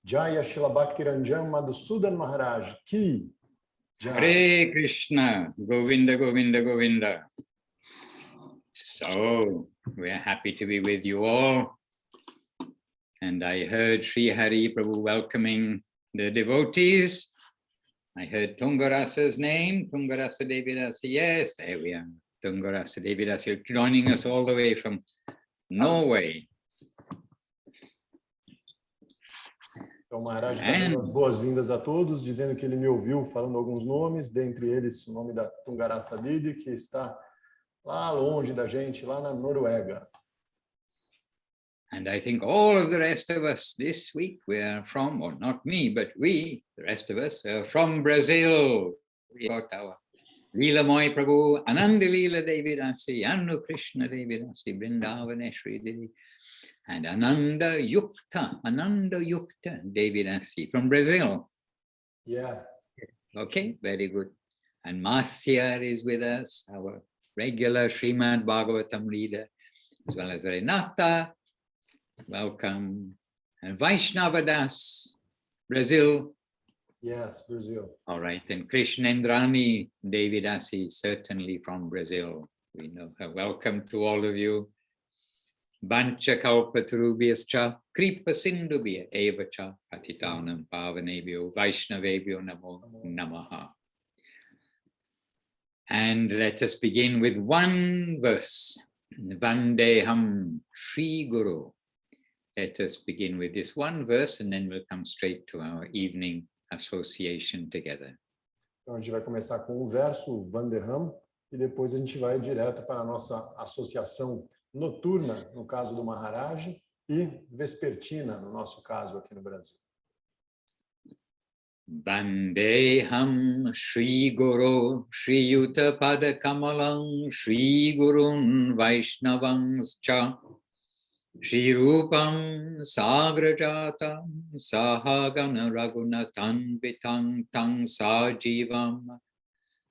Jaya Srila Madhusudan Maharaj ki Jai. Hare Krishna, Govinda, Govinda, Govinda. So, we're happy to be with you all. And I heard Sri Hari Prabhu welcoming the devotees. I heard Tungarasa's name, Tungarasa Devidasi. Yes, there we are. Tungarasa Devidasi, joining us all the way from Norway. Então, o Maharaj está dando as boas-vindas a todos, dizendo que ele me ouviu falando alguns nomes, dentre eles o nome da Tungarasa Didi, que está lá longe da gente, lá na Noruega. And I think all of the rest of us this week, we are from, or not me, but we, the rest of us, are from Brazil. We got our Leela Moy Prabhu, Ananda Leela Devidasi, Anu Krishna Devidasi, Vrindavaneshri Devi, and Ananda Yukta Devidasi from Brazil. Yeah. Okay, very good. And Masya is with us, our regular Srimad Bhagavatam reader, as well as Renata. Welcome. And Vaishnava Das, Brazil. Yes, Brazil. All right. And Krishnendrani Devidasi, certainly from Brazil. We know her. Welcome to all of you. Bancha kalpatarubhyascha kripa sindubhya evacha patitanam pavanebhyo vaishnavebhyo namo namaha. And let us begin with one verse. Vandeham Shri Guru. Let us begin with this one verse and then we'll come straight to our evening association together. Então a gente vai começar com um verso, Vandeham, e depois a gente vai direto para a nossa associação noturna, no caso do Maharaj, e vespertina, no nosso caso aqui no Brasil. Vandeham Shri Guru Shri Yuta Pada Kamalam Shri Gurun Vaishnavanscha Shri Rupam Sagrajatam Sahagana Raghunathan Vitang Tang Sajivam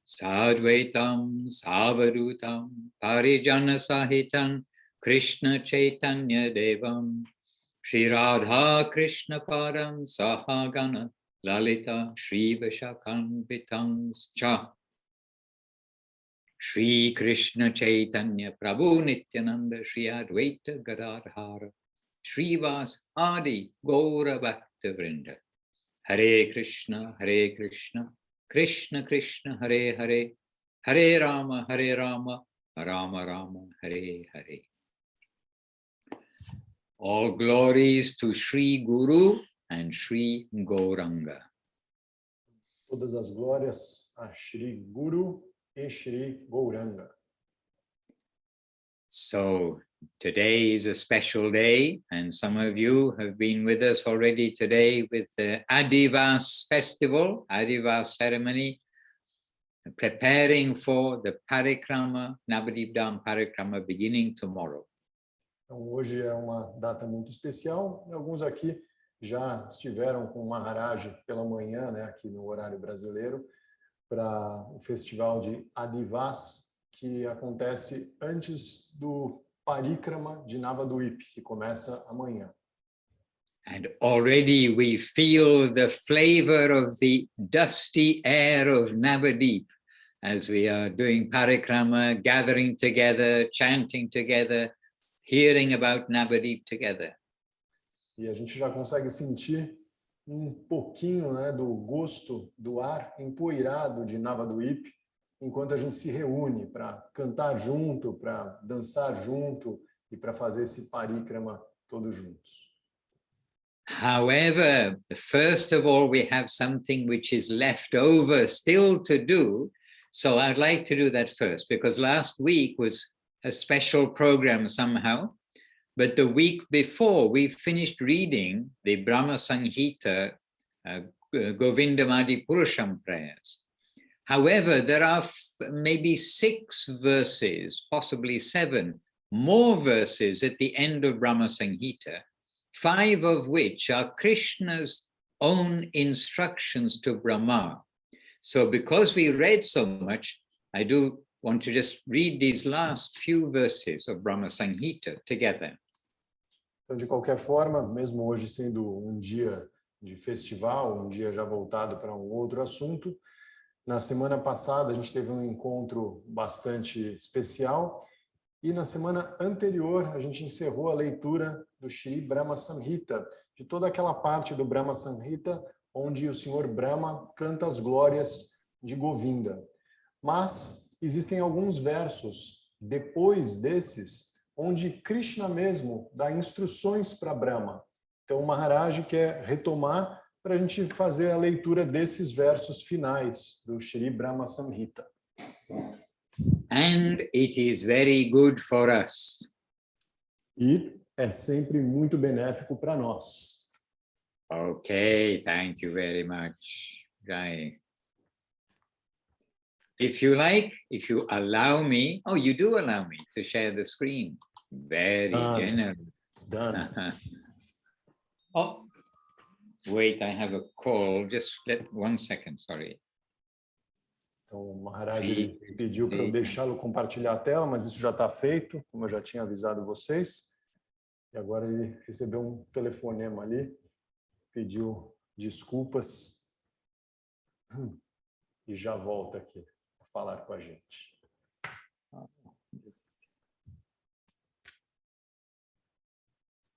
Sadvaitam Savadutam Parijana Sahitam Krishna Chaitanya Devam Shri Radha Krishna Padam Sahagana Lalita Shri Vishakam Vitangscha Shri Krishna Chaitanya Prabhu Nityananda Shri Advaita Gadadhara Shri Vas Adi Gaura Bhakta Vrinda Hare Krishna Krishna Krishna Hare Hare Hare Rama Rama Rama Hare Hare. All glories to Shri Guru and Shri Gauranga. Todas as glórias a Shri Guru e Shri Gauranga. So today is a special day, and some of you have been with us already today with the Adivas festival, Adivas ceremony, preparing for the Parikrama, Navadip Dham Parikrama beginning tomorrow. Então hoje é uma data muito especial, e alguns aqui já estiveram com o Maharaj pela manhã, né, aqui no horário brasileiro, para o festival de Adivas, que acontece antes do Parikrama de Navadvip, que começa amanhã. And already we feel the flavor of the dusty air of Navadip as we are doing Parikrama, gathering together, chanting together, hearing about Navadip together. E a gente já consegue sentir pouquinho, né, do gosto do ar empoeirado de Navadvip, enquanto a gente se reúne para cantar junto, para dançar junto e para fazer esse parikrama todos juntos. However, first of all, we have something which is left over still to do. So I'd like to do that first, because last week was a special program somehow. But the week before, we finished reading the Brahma Samhita, Govinda Purusham prayers. However, there are maybe 6 verses, possibly 7 more verses at the end of Brahma Samhita, 5 of which are Krishna's own instructions to Brahma. So because we read so much, I do want to just read these last few verses of Brahma Samhita together. Então, de qualquer forma, mesmo hoje sendo um dia de festival, um dia já voltado para um outro assunto. Na semana passada a gente teve um encontro bastante especial e na semana anterior a gente encerrou a leitura do Sri Brahma Samhita, de toda aquela parte do Brahma Samhita onde o Senhor Brahma canta as glórias de Govinda. Mas existem alguns versos depois desses onde Krishna mesmo dá instruções para Brahma. Então o Maharaj quer retomar para a gente fazer a leitura desses versos finais do Sri Brahma Samhita. And it is very good for us. E é sempre muito benéfico para nós. Okay, thank you very much. Jai. If you like, if you allow me, oh, you do allow me to share the screen. Very generous. It's done. Oh, wait, I have a call. Just 1 second, sorry. Então, o Maharaj ele pediu para eu deixá-lo compartilhar a tela, mas isso já está feito, como eu já tinha avisado vocês. E agora ele recebeu um telefonema ali, pediu desculpas e já volta aqui a falar com a gente.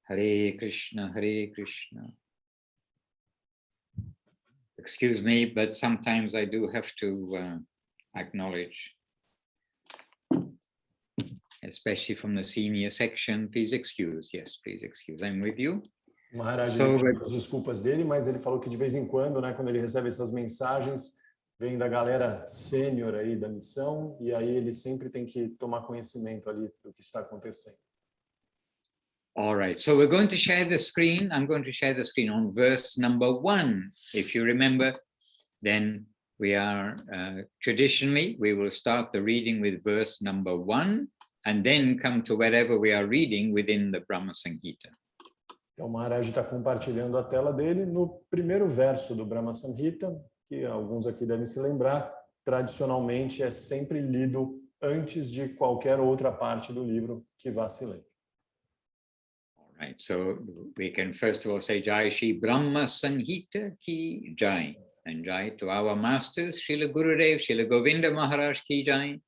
Hare Krishna, Hare Krishna. Excuse me, but sometimes I do have to acknowledge, especially from the senior section. Please excuse. Yes, please excuse. I'm with you. O Maharaj pediu as desculpas dele, mas ele falou que de vez em quando, né, quando ele recebe essas mensagens, vem da galera sênior aí da missão, e aí ele sempre tem que tomar conhecimento ali do que está acontecendo. All right, so we're going to share the screen. I'm going to share the screen on verse number 1. If you remember, then we are, traditionally, we will start the reading with verse number 1 and then come to wherever we are reading within the Brahma Samhita. Então, o Maharaj está compartilhando a tela dele no primeiro verso do Brahma Samhita, que alguns aqui devem se lembrar, tradicionalmente é sempre lido antes de qualquer outra parte do livro que vá se ler. Right, so we can first of all say Jai Sri Brahma Samhita ki Jai, and Jai to our masters, Srila Gurudev, Srila Govinda Maharaj ki Jai,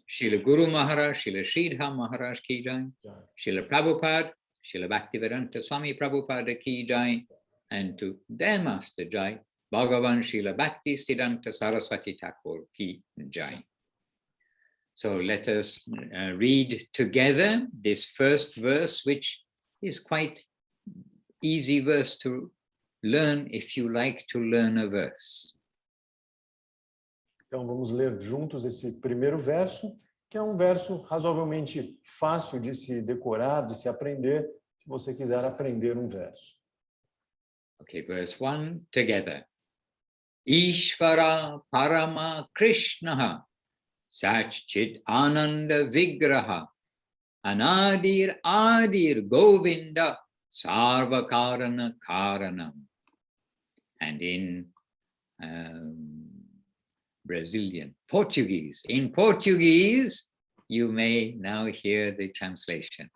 Srila Guru Maharaj, Srila Sridhar Maharaj ki Jai, Srila Prabhupada, Srila Bhaktivedanta Swami Prabhupada ki Jai, and to their master Jai, Bhagavan Srila Bhakti Siddhanta Saraswati Thakur ki Jai. So let us read together this first verse, which is quite easy verse to learn if you like to learn a verse. Então vamos ler juntos esse primeiro verso, que é um verso razoavelmente fácil de se decorar, de se aprender, se você quiser aprender um verso. Okay, verse 1 together. Ishvara Parama Krishnaha Satchit Ananda Vigraha Anadir Adir Govinda Sarvakarana Karanam. And in Brazilian, Portuguese. In Portuguese, you may now hear the translation.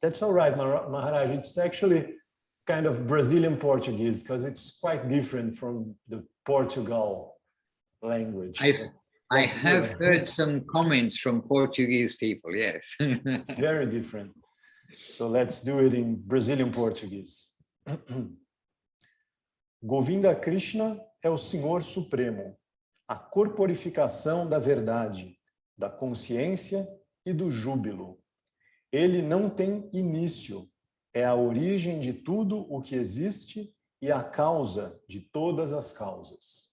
That's all right, Maharaj. It's actually kind of Brazilian Portuguese because it's quite different from the Portugal language. I have heard some comments from Portuguese people, yes. It's very different. So let's do it in Brazilian Portuguese. Govinda Krishna é o Senhor Supremo, a corporificação da verdade, da consciência e do júbilo. Ele não tem início, é a origem de tudo o que existe e a causa de todas as causas.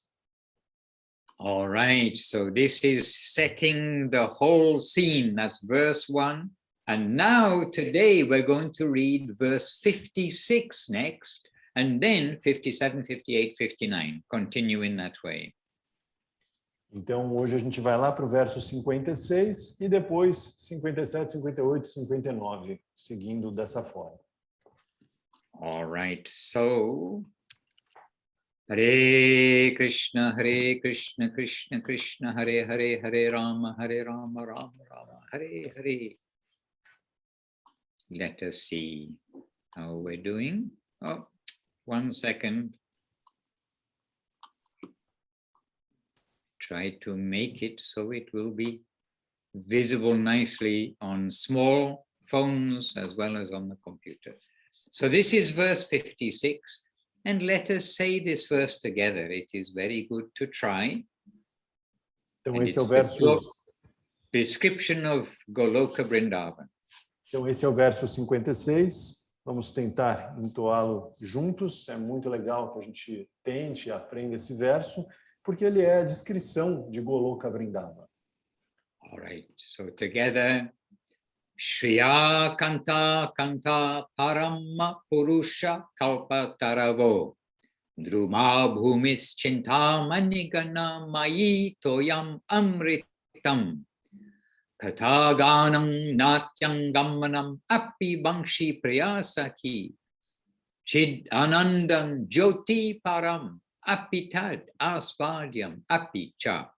All right, so this is setting the whole scene. That's verse 1. And now today we're going to read verse 56 next, and then 57, 58, 59. Continue in that way. Então hoje a gente vai lá para o verso 56 e depois 57, 58, 59, seguindo dessa forma. All right, so Hare Krishna, Krishna Krishna, Hare Hare, Hare Rama, Rama Rama, Hare Hare. Let us see how we're doing. Oh, 1 second. try to make it so it will be visible nicely on small phones as well as on the computer. So this is verse 56, and let us say this verse together. It is very good to try. Então esse é o verso... Description of Goloka Vrindavan. Então esse é o verso 56. Vamos tentar entoá-lo juntos. É muito legal que a gente tente e aprenda esse verso, porque ele é a descrição de Goloka Vrindavan. All right, so together, Shriya Kanta Kanta Parama Purusha Kalpa Taravo Druma Bhumis Chinta Manigana Mayi Toyam Amritam Kathaganam Natyam Gamanam Api Bangshi Priyasaki Chid Anandam Jyoti Param Apitad Asvadyam Apicha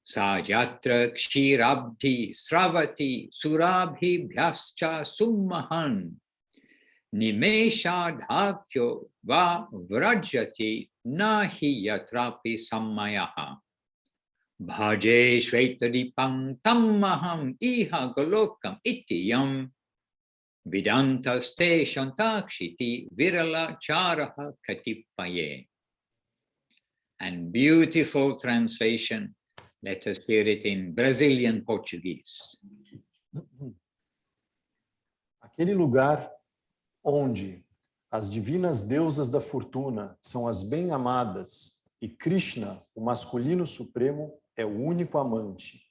Sajatra Kshirabdhi Sravati Surabhi Bhyascha Summahan Nimesha Dhakyo Va Vrajati Nahi Yatrapi Sammayaha Bhaje Shvetadipam Tammaham Iha Golokam Itiyam Vidanta Ste Shantakshiti Virala Charaha Katipaye. And beautiful translation. Let us hear it in Brazilian Portuguese. Aquele lugar onde as divinas deusas da fortuna são as bem-amadas e Krishna, o masculino supremo, é o único amante,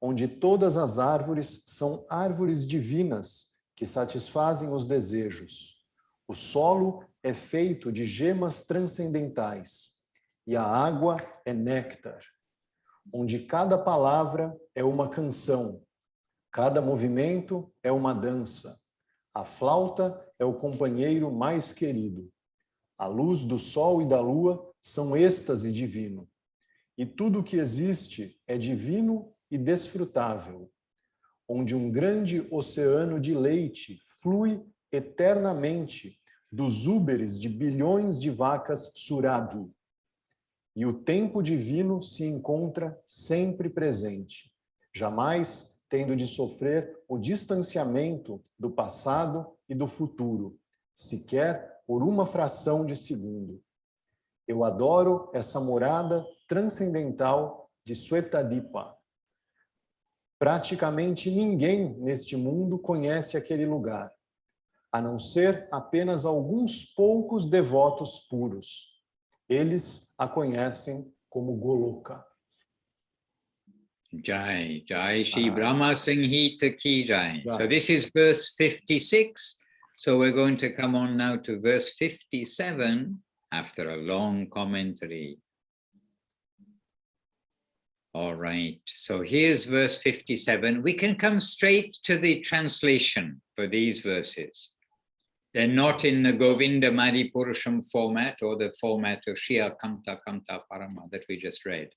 onde todas as árvores são árvores divinas que satisfazem os desejos. O solo é feito de gemas transcendentais e a água é néctar, onde cada palavra é uma canção, cada movimento é uma dança, a flauta é o companheiro mais querido, a luz do sol e da lua são êxtase divino, e tudo o que existe é divino e desfrutável, onde um grande oceano de leite flui eternamente dos úberes de bilhões de vacas Surabhi. E o tempo divino se encontra sempre presente, jamais tendo de sofrer o distanciamento do passado e do futuro, sequer por uma fração de segundo. Eu adoro essa morada transcendental de Swetadipa. Praticamente ninguém neste mundo conhece aquele lugar, a não ser apenas alguns poucos devotos puros. Eles a conhecem como Goloka. Jai, Jai, Sri Brahma Samhita ki Jai. So this is verse 56. So we're going to come on now to verse 57 after a long commentary. All right, so here's verse 57. We can come straight to the translation for these verses. They're not in the Govinda Purusham format or the format of Shriya Kanta Kanta Parama that we just read.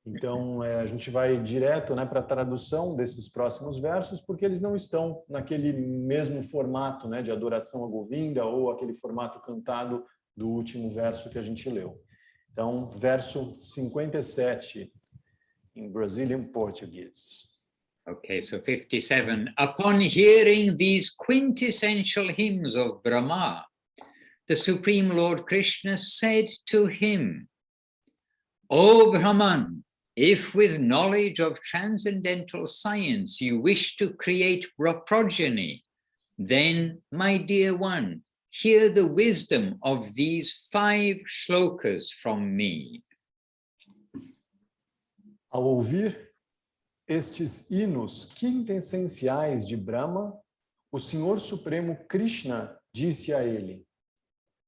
Então, a gente vai direto, para a tradução desses próximos versos, porque eles não estão naquele mesmo formato, de adoração a Govinda ou aquele formato cantado do último verso que a gente leu. Então, verso 57, em Brazilian Portuguese. Okay, so 57. Upon hearing these quintessential hymns of Brahma, the Supreme Lord Krishna said to him, O Brahman, if with knowledge of transcendental science you wish to create progeny, then, my dear one, hear the wisdom of these 5 shlokas from me. Ao ouvir estes hinos quintessenciais de Brahma, o Senhor Supremo Krishna disse a ele: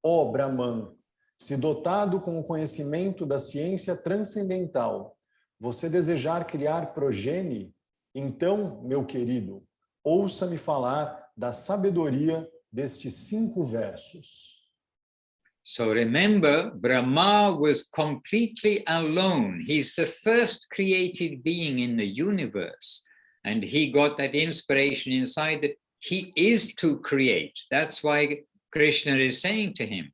Ó Brahman, se dotado com o conhecimento da ciência transcendental, você desejar criar progenie, então, meu querido, ouça-me falar da sabedoria destes 5 versos. So remember, Brahma was completely alone. He's the first created being in the universe. And he got that inspiration inside that he is to create. That's why Krishna is saying to him.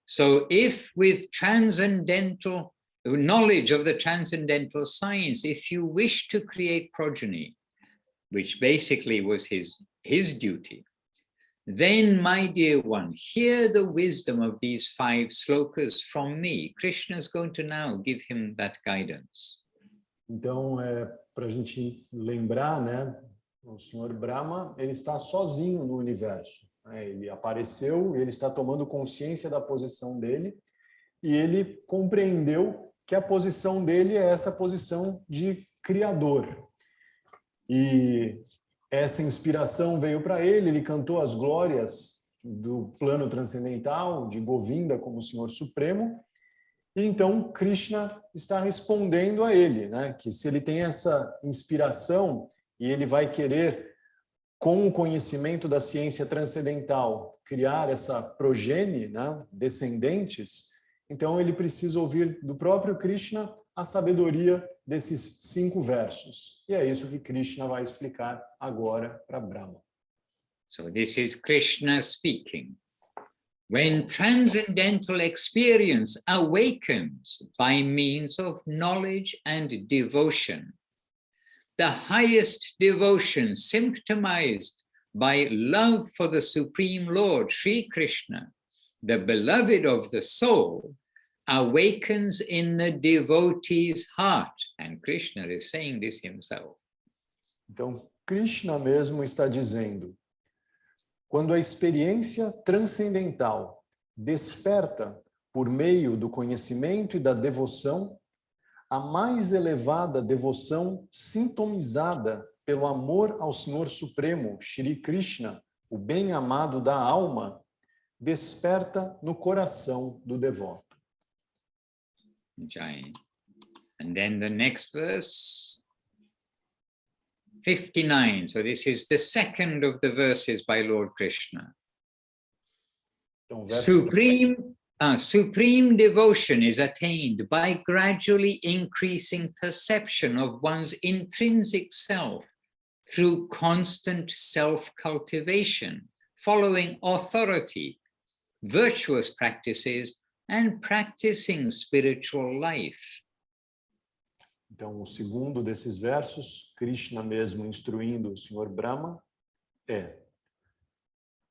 So if with transcendental knowledge of the transcendental science, if you wish to create progeny, which basically was his duty, then, my dear one, hear the wisdom of these 5 slokas from me. Krishna is going to now give him that guidance. Então, para a gente lembrar, né, o Senhor Brahma, ele está sozinho no universo. Né? Ele apareceu, ele está tomando consciência da posição dele e ele compreendeu que a posição dele é essa posição de criador. E essa inspiração veio para ele, ele cantou as glórias do plano transcendental, de Govinda como Senhor Supremo, e então Krishna está respondendo a ele, né, que se ele tem essa inspiração e ele vai querer, com o conhecimento da ciência transcendental, criar essa progenie, né, descendentes, então ele precisa ouvir do próprio Krishna a sabedoria desses 5 versos. E é isso que Krishna vai explicar agora para Brahma. So this is Krishna speaking. When transcendental experience awakens by means of knowledge and devotion, the highest devotion symptomized by love for the Supreme Lord, Sri Krishna, the beloved of the soul, awakens in the devotee's heart. And Krishna is saying this himself. Então, Krishna mesmo está dizendo, quando a experiência transcendental desperta por meio do conhecimento e da devoção, a mais elevada devoção sintomizada pelo amor ao Senhor Supremo, Shri Krishna, o bem-amado da alma, desperta no coração do devoto. Jai. And then the next verse, 59. So this is the second of the verses by Lord Krishna. Então, Supreme devotion is attained by gradually increasing perception of one's intrinsic self through constant self-cultivation, following authority, virtuous practices, and practicing spiritual life. Então, o segundo desses versos, Krishna mesmo instruindo o Senhor Brahma, é: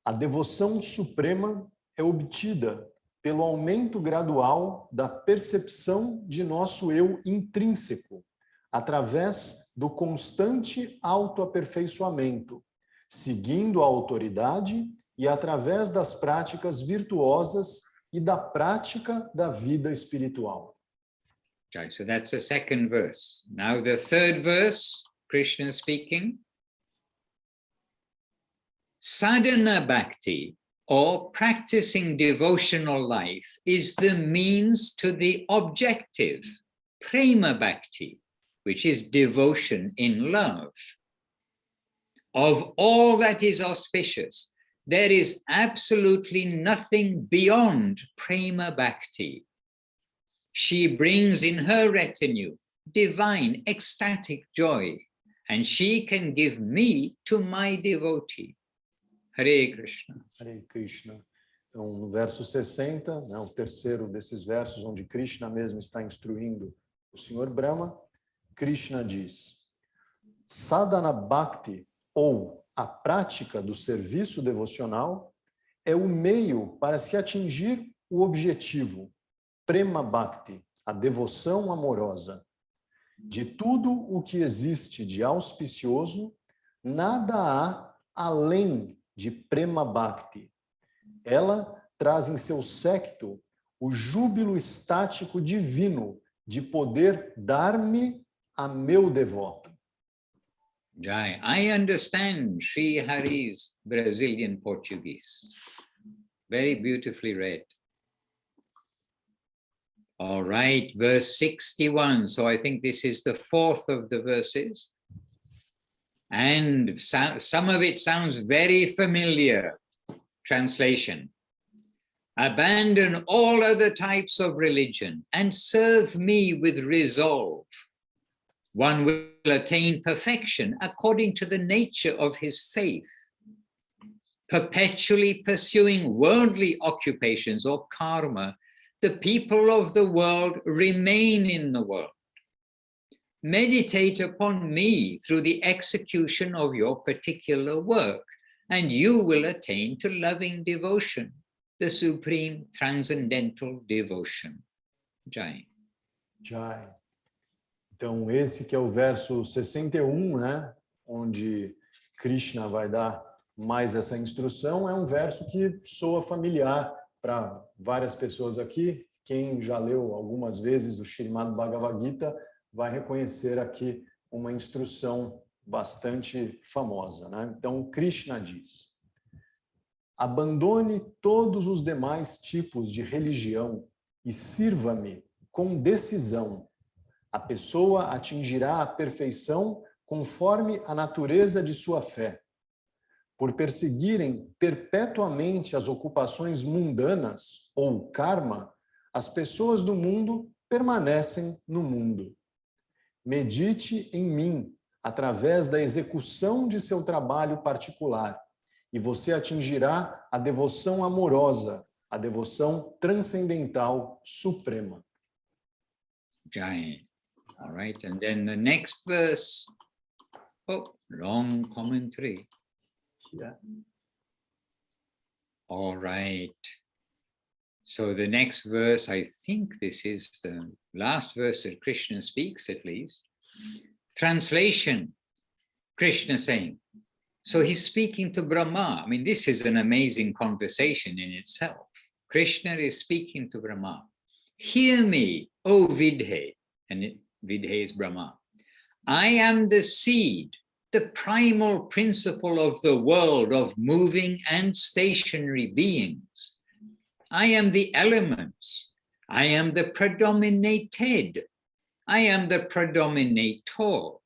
a devoção suprema é obtida pelo aumento gradual da percepção de nosso eu intrínseco, através do constante autoaperfeiçoamento, seguindo a autoridade e através das práticas virtuosas e da prática da vida espiritual. Okay, so that's the second verse. Now the third verse, Krishna speaking. Sadhana bhakti, or practicing devotional life, is the means to the objective, prema bhakti, which is devotion in love. Of all that is auspicious, there is absolutely nothing beyond prema bhakti. She brings in her retinue divine ecstatic joy, and she can give me to my devotee. Hare Krishna. Hare Krishna. Então, no verso 60, né, o terceiro desses versos, onde Krishna mesmo está instruindo o Senhor Brahma, Krishna diz: Sadhana Bhakti, ou a prática do serviço devocional, é o meio para se atingir o objetivo, Prema Bhakti, a devoção amorosa. De tudo o que existe de auspicioso, nada há além de Prema Bhakti. Ela traz em seu séquito o júbilo estático divino de poder dar-me a meu devoto. Jai, I understand Sri Hari's Brazilian Portuguese. Very beautifully read. All right, verse 61. So I think this is the fourth of the verses. And some of it sounds very familiar. Translation. Abandon all other types of religion and serve me with resolve. One will attain perfection according to the nature of his faith. Perpetually pursuing worldly occupations or karma the people of the world remain in the world. Meditate upon me through the execution of your particular work, and you will attain to loving devotion, the supreme transcendental devotion. Jai. Jai. Então, esse que é o verso 61, né? Onde Krishna vai dar mais essa instrução, é um verso que soa familiar para várias pessoas aqui. Quem já leu algumas vezes o Srimad Bhagavad Gita vai reconhecer aqui uma instrução bastante famosa, né? Então, Krishna diz: abandone todos os demais tipos de religião e sirva-me com decisão. A pessoa atingirá a perfeição conforme a natureza de sua fé. Por perseguirem perpetuamente as ocupações mundanas ou karma, as pessoas do mundo permanecem no mundo. Medite em mim através da execução de seu trabalho particular e você atingirá a devoção amorosa, a devoção transcendental suprema. Jai. All right, and then the next verse. Oh, long commentary. Yeah. All right. So the next verse, I think this is the last verse that Krishna speaks, at least. Translation, Krishna saying, so he's speaking to Brahma. I mean, this is an amazing conversation in itself. Krishna is speaking to Brahma. Hear me, O Vidhe, and Vidhe is Brahma. I am the seed, the primal principle of the world of moving and stationary beings. I am the elements. I am the predominated. I am the predominator.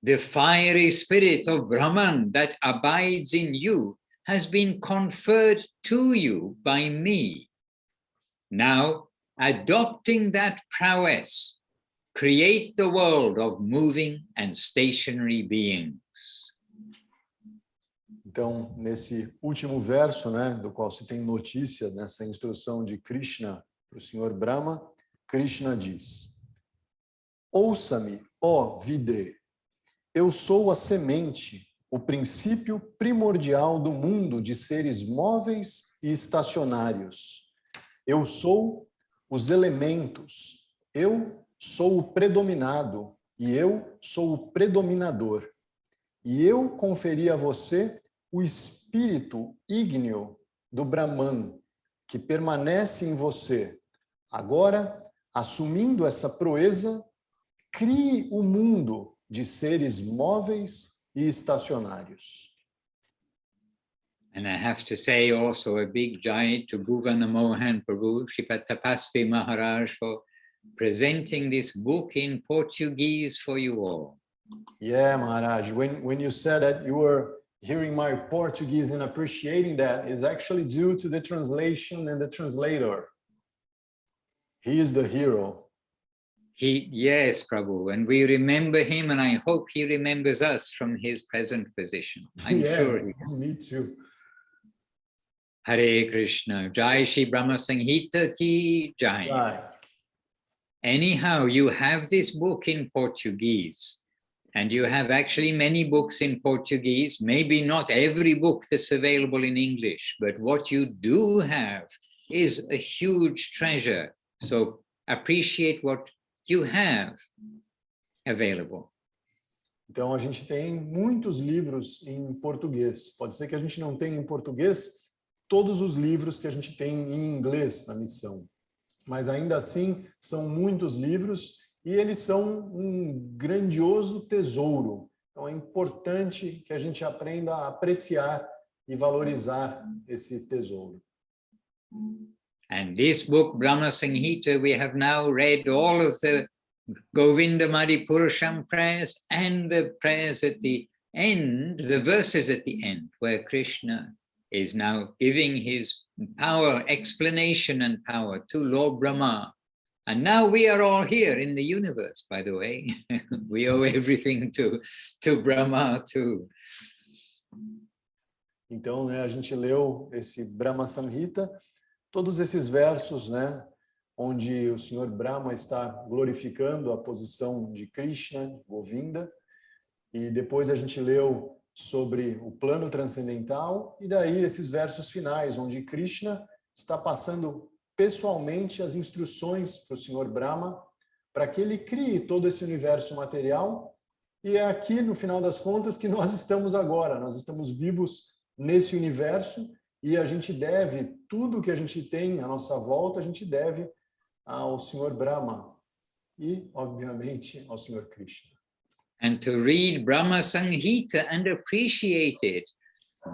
The fiery spirit of Brahman that abides in you has been conferred to you by me. Now, adopting that prowess, create the world of moving and stationary beings. Então, nesse último verso, né, do qual se tem notícia nessa instrução de Krishna para o Senhor Brahma, Krishna diz: ouça-me, ó Vidhe, eu sou a semente, o princípio primordial do mundo de seres móveis e estacionários. Eu sou os elementos, eu sou o predominado e eu sou o predominador. E eu conferi a você o espírito ígneo do Brahman, que permanece em você. Agora, assumindo essa proeza, crie o mundo de seres móveis e estacionários. And I have to say also a big jai to Bhuvana Mohan Prabhu, Srila Tapasvi Maharaj, for presenting this book in Portuguese for you all. Yeah, Maharaj, when you said that you were hearing my Portuguese and appreciating that is actually due to the translation and the translator. He is the hero. Yes, Prabhu, and we remember him, and I hope he remembers us from his present position. I'm sure he can. Me too. Hare Krishna, Jai Sri Brahma Samhita ki Jai. Jai. Anyhow, you have this book in Portuguese, and you have actually many books in Portuguese, maybe not every book that's available in English, but what you do have is a huge treasure. So appreciate what you have available. Então, a gente tem muitos livros em português. Pode ser que a gente não tenha em português todos os livros que a gente tem em inglês na missão. Mas ainda assim, são muitos livros e eles são um grandioso tesouro. Então, é importante que a gente aprenda a apreciar e valorizar esse tesouro. And this book, Brahma Samhita, we have now read all of the Govinda Purusham prayers and the prayers at the end, the verses at the end, where Krishna is now giving his power, explanation and power to Lord Brahma. And now we are all here in the universe, by the way. We owe everything to Brahma too. Então, né, a gente leu esse Brahma Samhita, todos esses versos, né, onde o Senhor Brahma está glorificando a posição de Krishna, Govinda, e depois a gente leu sobre o plano transcendental, e daí esses versos finais, onde Krishna está passando pessoalmente as instruções para o Senhor Brahma, para que ele crie todo esse universo material, e é aqui, no final das contas, que nós estamos agora, nós estamos vivos nesse universo, e a gente deve, tudo que a gente tem à nossa volta, a gente deve ao Senhor Brahma e, obviamente, ao Senhor Krishna. And to read Brahma Samhita and appreciate it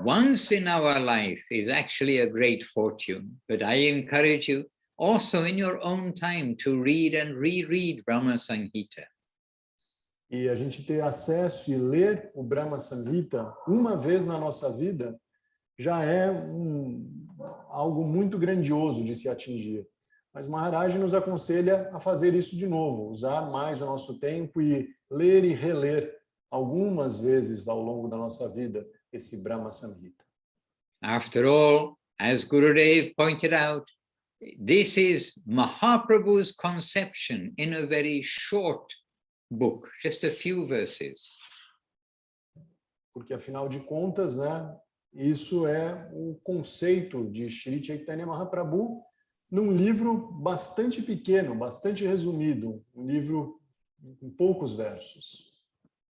once in our life is actually a great fortune. But I encourage you also in your own time to read and reread Brahma Samhita. E a gente ter acesso e ler o Brahma Samhita uma vez na nossa vida já é algo muito grandioso de se atingir. Mas Maharaj nos aconselha a fazer isso de novo, usar mais o nosso tempo e ler e reler algumas vezes ao longo da nossa vida esse Brahma Samhita. After all, as Gurudev pointed out, this is Mahaprabhu's conception in a very short book, just a few verses. Porque, afinal de contas, né, isso é o conceito de Shri Chaitanya Mahaprabhu num livro bastante pequeno, bastante resumido, um livro com poucos versos.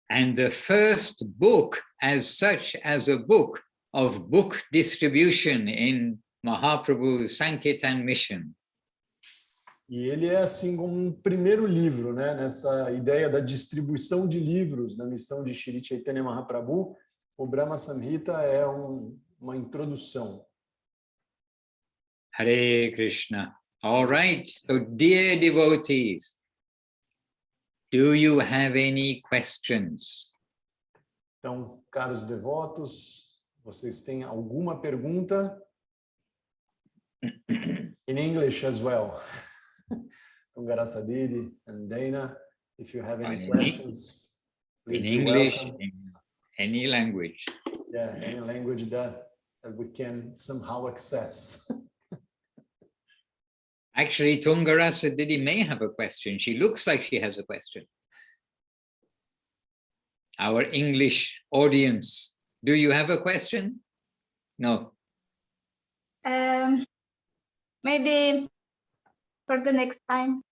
And the first book as such as a book of book distribution in Mahaprabhu's Sankirtan mission. E ele é assim como um primeiro livro, né, nessa ideia da distribuição de livros na missão de Shri Chaitanya Mahaprabhu. O Brahma Samhita é uma introdução. Hare Krishna. All right, so dear devotees, do you have any questions? Então, caros devotos, vocês têm alguma pergunta? In English as well. Garasadidi and Dana, if you have any questions, please in be English, welcome. in any language. Yeah, any language that we can somehow access. Actually, Tungarasa Didi may have a question. She looks like she has a question. Our English audience, do you have a question? No. Maybe for the next time.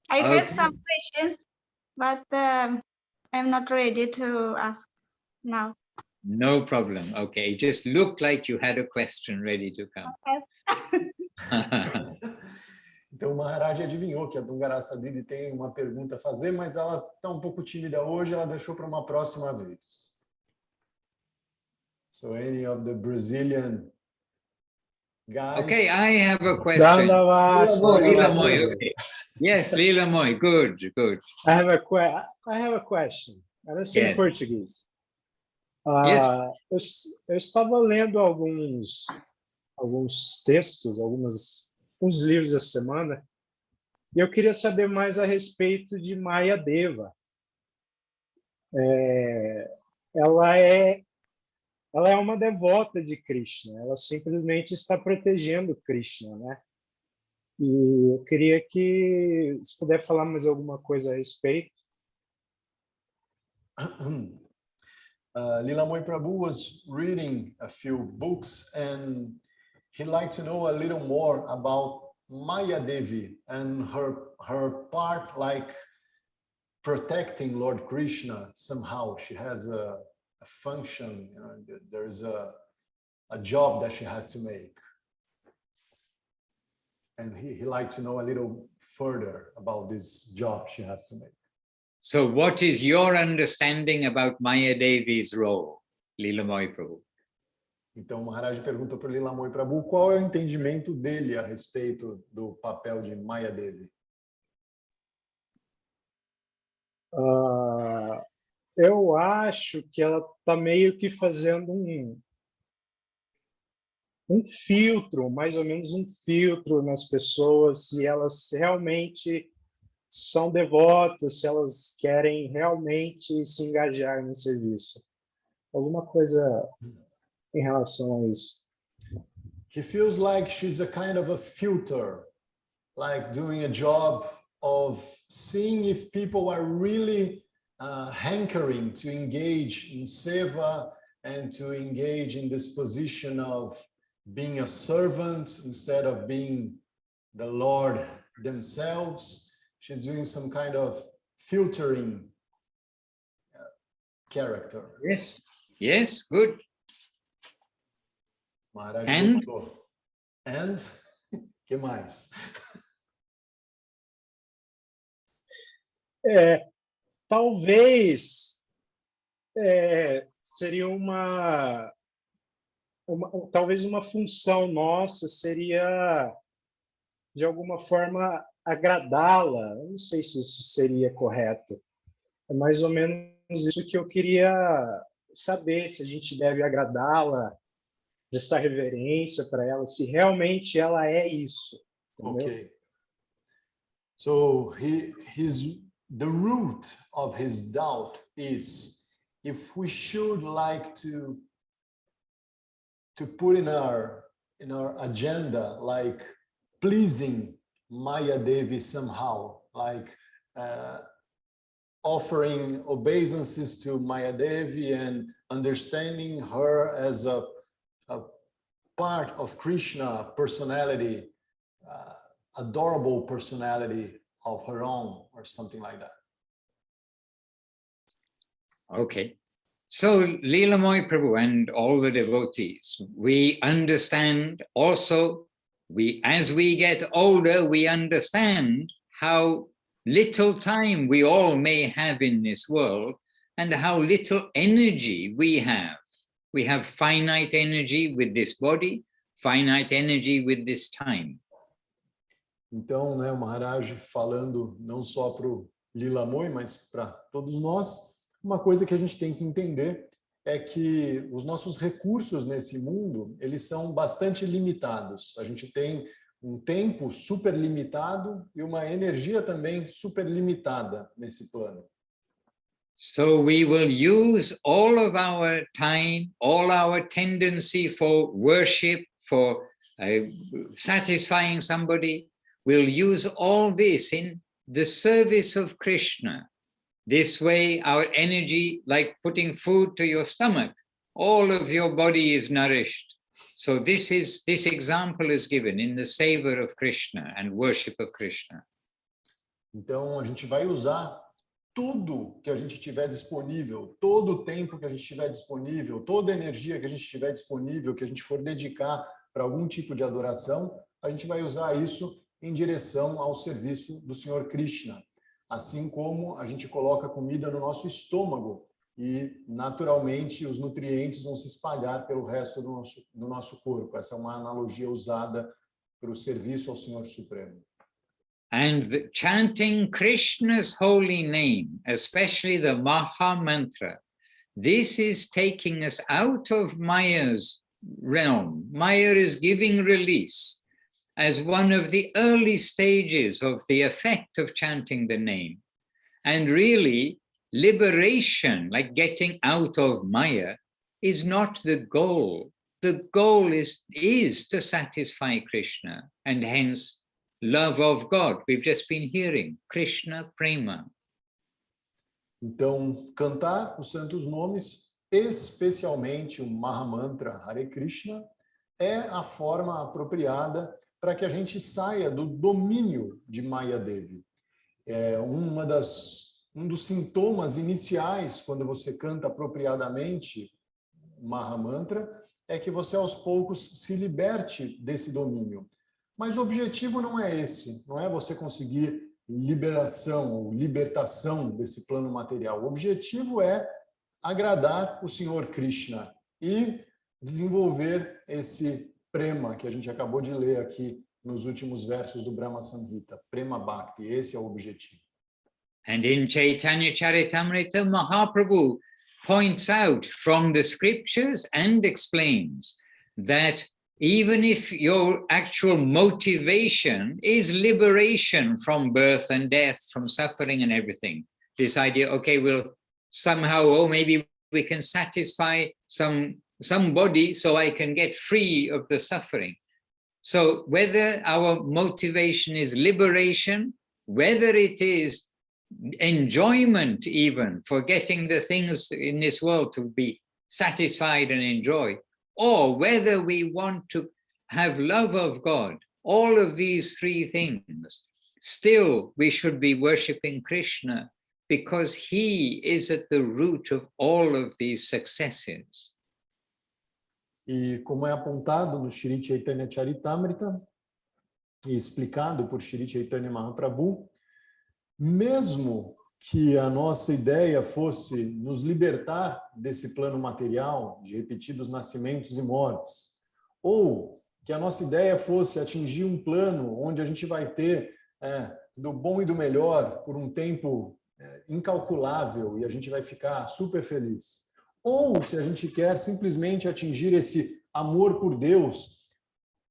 I have some questions, but I'm not ready to ask now. No problem. Okay, it just looked like you had a question ready to come. Okay. Então, o Maharaj adivinhou que a Dungarasadidi tem uma pergunta a fazer, mas ela está um pouco tímida hoje, ela deixou para uma próxima vez. So, any of the Brazilian guys? Okay, I have a question. Lila Moy, okay. Yes, Lila Moy, good, good. I have a question. I say in Portuguese. Yes. Eu estava lendo alguns textos, uns livros essa semana, e eu queria saber mais a respeito de Maya Deva. Ela é uma devota de Krishna, ela simplesmente está protegendo Krishna, né? E eu queria que, se puder falar mais alguma coisa a respeito. Lila Moy Prabhu was reading a few books and he'd like to know a little more about Maya Devi and her part, like protecting Lord Krishna somehow. She has a function, you know, there's a job that she has to make. And he'd like to know a little further about this job she has to make. So what is your understanding about Maya Devi's role, Lila Moy Prabhu? Então, o Maharaj perguntou para o Lila Moy Prabhu qual é o entendimento dele a respeito do papel de Maya Devi. Eu acho que ela está meio que fazendo um filtro, mais ou menos um filtro nas pessoas, se elas realmente são devotas, se elas querem realmente se engajar no serviço. Alguma coisa em relação a isso. he feels like she's a kind of a filter, like doing a job of seeing if people are really hankering to engage in seva and to engage in this position of being a servant instead of being the Lord themselves. She's doing some kind of filtering character. Yes, yes, good. Maharaj And? gostou. And que mais? Talvez seria talvez uma função nossa seria de alguma forma agradá-la. Eu não sei se isso seria correto. É mais ou menos isso que eu queria saber, se a gente deve agradá-la, prestar reverência para ela, se realmente ela é isso. Entendeu? Okay. So the root of his doubt is if we should like to put in our agenda like pleasing Maya Devi somehow, like offering obeisances to Maya Devi and understanding her as a part of Krishna personality, adorable personality of her own, or something like that. Okay. So, Leelamoy Prabhu and all the devotees, we understand also, as we get older, we understand how little time we all may have in this world and how little energy we have. We have finite energy with this body, finite energy with this time. Então, né, o Maharaj falando não só para o Leelamoy, mas para todos nós, uma coisa que a gente tem que entender é que os nossos recursos nesse mundo, eles são bastante limitados. A gente tem um tempo super limitado e uma energia também super limitada nesse plano. So we will use all of our time, all our tendency for worship, for satisfying somebody. We'll use all this in the service of Krishna. This way, our energy, like putting food to your stomach, all of your body is nourished. So this example is given in the savor of Krishna and worship of Krishna. Então, a gente vai usar tudo que a gente tiver disponível, todo o tempo que a gente tiver disponível, toda a energia que a gente tiver disponível, que a gente for dedicar para algum tipo de adoração, a gente vai usar isso em direção ao serviço do Senhor Krishna. Assim como a gente coloca comida no nosso estômago e, naturalmente, os nutrientes vão se espalhar pelo resto do nosso corpo. Essa é uma analogia usada para o serviço ao Senhor Supremo. And chanting Krishna's holy name, especially the Maha Mantra, this is taking us out of Maya's realm. Maya is giving release as one of the early stages of the effect of chanting the name. And really, liberation, like getting out of Maya, is not the goal. The goal is to satisfy Krishna, and hence love of God. We've just been hearing Krishna Prema. Então, cantar os santos nomes, especialmente o Mahamantra Hare Krishna, é a forma apropriada para que a gente saia do domínio de Maya Devi. Um dos sintomas iniciais quando você canta apropriadamente Mahamantra é que você aos poucos se liberte desse domínio. Mas o objetivo não é esse, não é você conseguir liberação ou libertação desse plano material. O objetivo é agradar o Senhor Krishna e desenvolver esse prema que a gente acabou de ler aqui nos últimos versos do Brahma Samhita, Prema Bhakti, esse é o objetivo. And in Chaitanya Charitamrita, Mahaprabhu points out from the scriptures and explains that even if your actual motivation is liberation from birth and death, from suffering and everything, this idea, okay, we'll somehow, maybe we can satisfy somebody so I can get free of the suffering. So whether our motivation is liberation, whether it is enjoyment even, for getting the things in this world to be satisfied and enjoy, or whether we want to have love of God, all of these three things, still we should be worshipping Krishna, because he is at the root of all of these successes. E como é apontado no Shri Chaitanya Charitamrita, e explicado por Shri Chaitanya Mahaprabhu, mesmo que a nossa ideia fosse nos libertar desse plano material, de repetidos nascimentos e mortes, ou que a nossa ideia fosse atingir um plano onde a gente vai ter do bom e do melhor por um tempo incalculável e a gente vai ficar super feliz. Ou se a gente quer simplesmente atingir esse amor por Deus,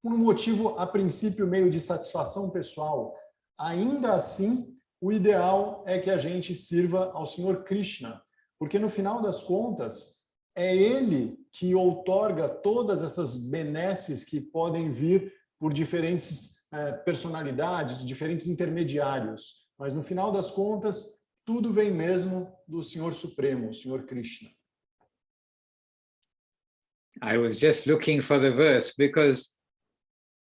por um motivo, a princípio, meio de satisfação pessoal, ainda assim, o ideal é que a gente sirva ao Senhor Krishna, porque no final das contas, é Ele que outorga todas essas benesses que podem vir por diferentes personalidades, diferentes intermediários. Mas no final das contas, tudo vem mesmo do Senhor Supremo, o Senhor Krishna. I was just looking for the verse because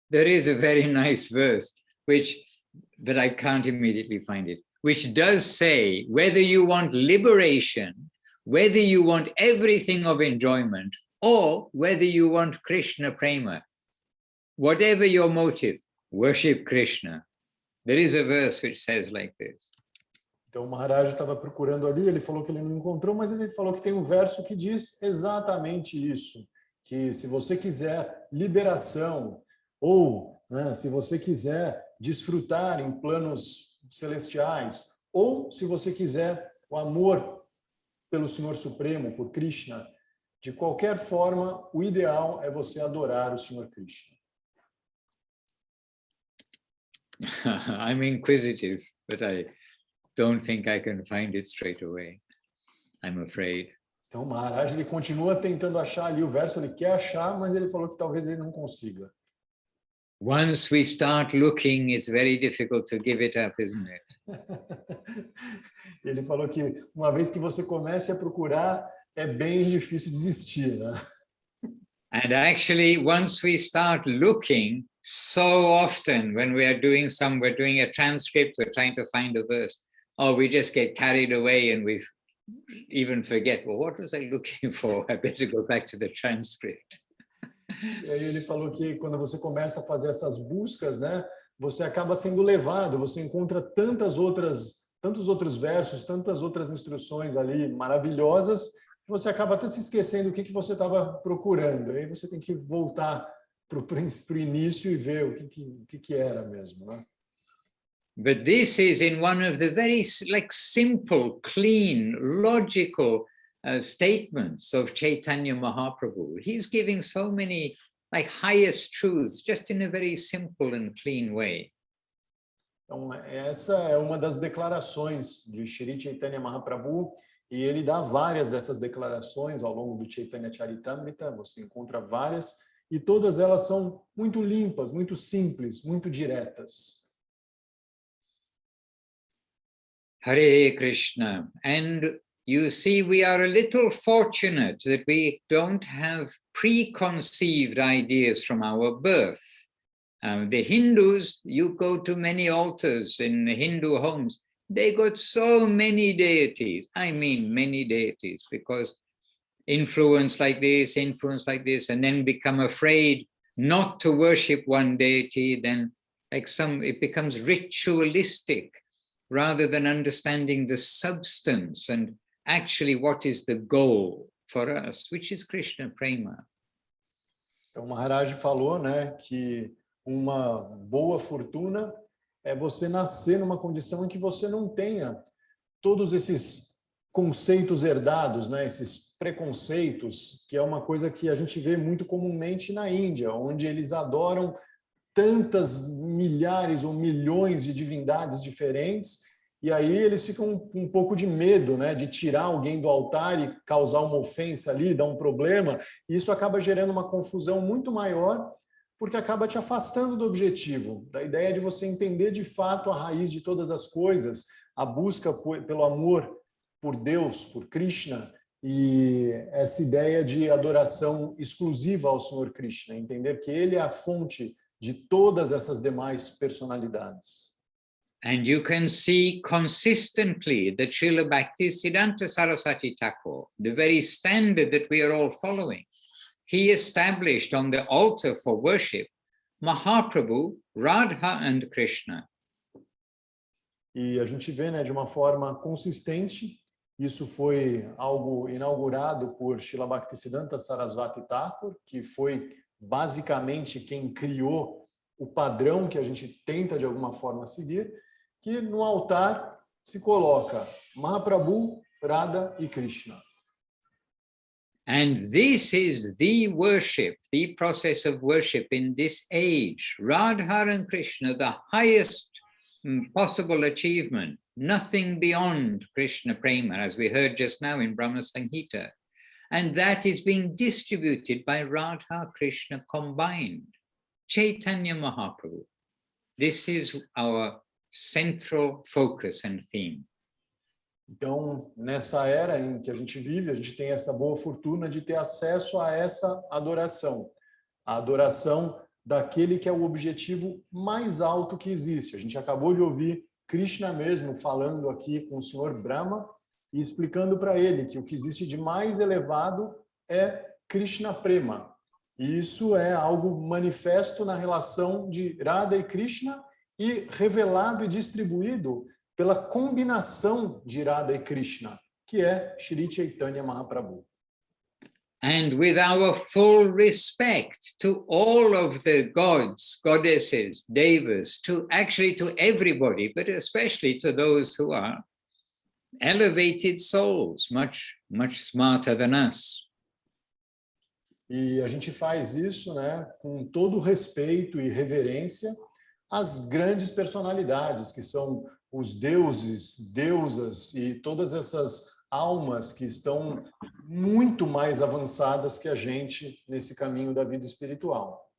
there is a very nice verse but I can't immediately find it, which does say whether you want liberation, whether you want everything of enjoyment, or whether you want Krishna prema, whatever your motive, worship Krishna. There is a verse which says like this. Então o Maharaj estava procurando ali, ele falou que ele não encontrou, mas ele falou que tem um verso que diz exatamente isso, que se você quiser liberação, ou se você quiser desfrutar em planos celestiais, ou se você quiser o amor pelo Senhor Supremo, por Krishna, de qualquer forma, o ideal é você adorar o Senhor Krishna. I'm inquisitive, but I don't think I can find it straight away. I'm afraid. Então, o Maharaj, ele continua tentando achar ali o verso, ele quer achar, mas ele falou que talvez ele não consiga. Once we start looking, it's very difficult to give it up, isn't it? Ele falou que uma vez que você comece a procurar, é bem difícil desistir, né? And actually, once we start looking, so often when we're doing a transcript, we're trying to find a verse, or we just get carried away and we even forget, well, what was I looking for? I better go back to the transcript. E aí ele falou que quando você começa a fazer essas buscas, né, você acaba sendo levado, você encontra tantos outros versos, tantas outras instruções ali maravilhosas, que você acaba até se esquecendo o que você estava procurando. Aí você tem que voltar para o início e ver o que era mesmo, né? But this is in one of the very simple, clean, logical statements of Chaitanya Mahaprabhu. He's giving so many highest truths just in a very simple and clean way. Então, essa é uma das declarações de Shri Chaitanya Mahaprabhu, e ele dá várias dessas declarações ao longo do Chaitanya Charitamrita, você encontra várias, e todas elas são muito limpas, muito simples, muito diretas. Hare Krishna. And you see, we are a little fortunate that we don't have preconceived ideas from our birth. The Hindus, you go to many altars in the Hindu homes, they got so many deities. I mean, many deities, because influence like this, and then become afraid not to worship one deity, then it becomes ritualistic, rather than understanding the substance and actually what is the goal for us, which is Krishna Prema. Então, o Maharaj falou, né, que uma boa fortuna é você nascer numa condição em que você não tenha todos esses conceitos herdados, né, esses preconceitos, que é uma coisa que a gente vê muito comumente na Índia, onde eles adoram tantas milhares ou milhões de divindades diferentes, e aí eles ficam com um pouco de medo, né, de tirar alguém do altar e causar uma ofensa ali, dar um problema, e isso acaba gerando uma confusão muito maior porque acaba te afastando do objetivo, da ideia de você entender de fato a raiz de todas as coisas, a busca pelo amor por Deus, por Krishna, e essa ideia de adoração exclusiva ao Senhor Krishna, entender que ele é a fonte de todas essas demais personalidades. And you can see consistently that Srila Bhaktisiddhanta Saraswati Thakur, the very standard that we are all following, he established on the altar for worship Mahaprabhu, Radha and Krishna. E a gente vê, né, de uma forma consistente, isso foi algo inaugurado por Srila Bhaktisiddhanta Saraswati Thakur, que foi basicamente quem criou o padrão que a gente tenta de alguma forma seguir, que no altar se coloca Mahaprabhu, Radha e Krishna. And this is the worship, the process of worship in this age. Radha and Krishna, the highest possible achievement, nothing beyond Krishna Prema, as we heard just now in Brahma Samhita. And that is being distributed by Radha Krishna combined. Chaitanya Mahaprabhu. This is our central focus and theme. Então, nessa era em que a gente vive, a gente tem essa boa fortuna de ter acesso a essa adoração. A adoração daquele que é o objetivo mais alto que existe. A gente acabou de ouvir Krishna mesmo falando aqui com o Senhor Brahma e explicando para ele que o que existe de mais elevado é Krishna Prema. E isso é algo manifesto na relação de Radha e Krishna e revelado e distribuído pela combinação de Radha e Krishna, que é Shri Chaitanya Mahaprabhu. And with our full respect to all of the gods, goddesses, devas, to everybody, but especially to those who are elevated souls, much smarter than us. E a gente faz isso, né, com todo respeito e reverência às grandes personalidades, que são os deuses, deusas e todas essas almas que estão muito mais avançadas que a gente nesse caminho da vida espiritual.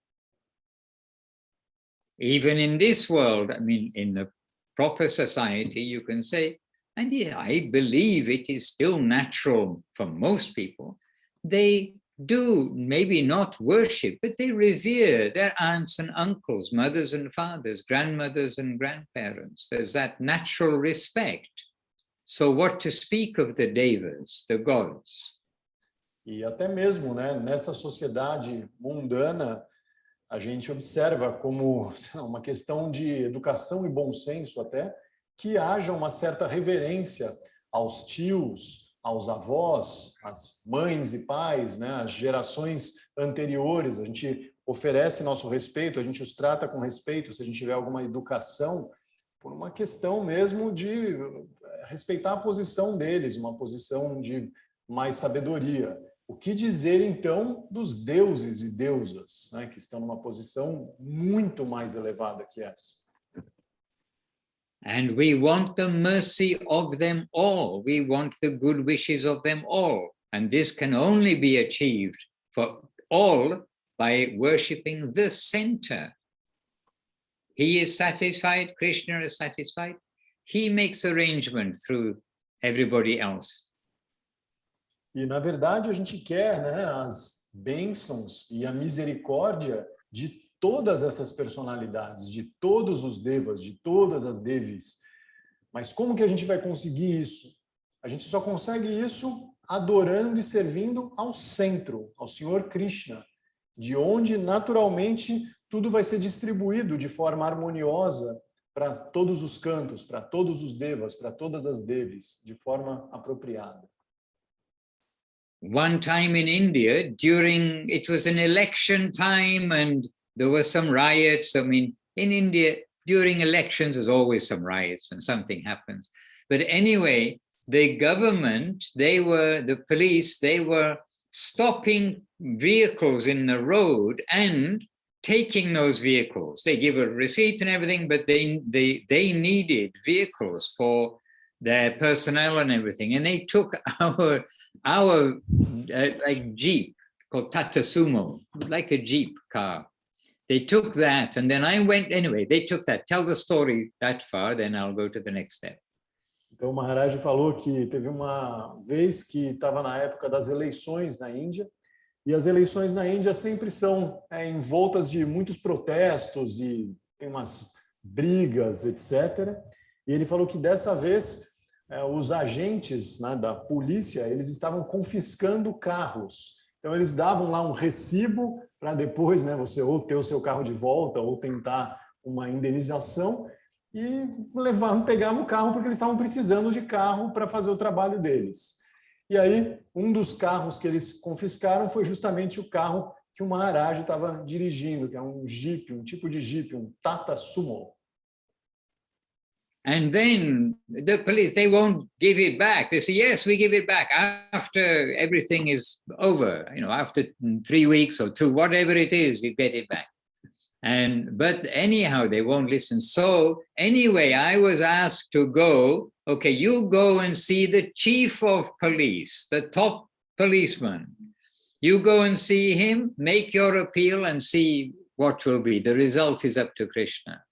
Even in this world, I mean, in the proper society, you can say, and yeah, I believe it is still natural for most people, they do maybe not worship, but they revere their aunts and uncles, mothers and fathers, grandmothers and grandparents. There's that natural respect. So what to speak of the devas, the gods? E até mesmo, né, nessa sociedade mundana, a gente observa como uma questão de educação e bom senso até, que haja uma certa reverência aos tios, aos avós, às mães e pais, né, às gerações anteriores. A gente oferece nosso respeito, a gente os trata com respeito, se a gente tiver alguma educação, por uma questão mesmo de respeitar a posição deles, uma posição de mais sabedoria. O que dizer, então, dos deuses e deusas, né, que estão numa posição muito mais elevada que essa? And we want the mercy of them all. We want the good wishes of them all. And this can only be achieved for all by worshipping the center. He is satisfied, Krishna is satisfied. He makes arrangement through everybody else. E, na verdade, a gente quer, né, as bênçãos e a misericórdia de todas essas personalidades, de todos os devas, de todas as devis. Mas como que a gente vai conseguir isso? A gente só consegue isso adorando e servindo ao centro, ao Senhor Krishna, de onde, naturalmente, tudo vai ser distribuído de forma harmoniosa para todos os cantos, para todos os devas, para todas as devis, de forma apropriada. One time in India, it was an election time and there were some riots. I mean, in India, during elections, there's always some riots and something happens. But anyway, the government, the police, they were stopping vehicles in the road and taking those vehicles. They give a receipt and everything, but they needed vehicles for their personnel and everything. And they took our like Jeep, called Tata Sumo, like a Jeep car. they took that, and then I went, anyway, they took that. Tell the story that far, then I'll go to the next step. Então, o Maharaj falou que teve uma vez que estava na época das eleições na Índia, e as eleições na Índia sempre são envoltas de muitos protestos e tem umas brigas, etc. E ele falou que dessa vez os agentes, né, da polícia, eles estavam confiscando carros. Então, eles davam lá um recibo para depois, né, você ou ter o seu carro de volta ou tentar uma indenização, e pegavam o carro porque eles estavam precisando de carro para fazer o trabalho deles. E aí, um dos carros que eles confiscaram foi justamente o carro que o Maharaj estava dirigindo, que é um Jeep, um tipo de Jeep, um Tata Sumo. And then the police, they won't give it back. They say, yes, we give it back after everything is over, after 3 weeks or 2, whatever it is, you get it back. But anyhow, they won't listen. So anyway, I was asked to go, okay, you go and see the chief of police, the top policeman. You go and see him, make your appeal and see what will be. The result is up to Krishna.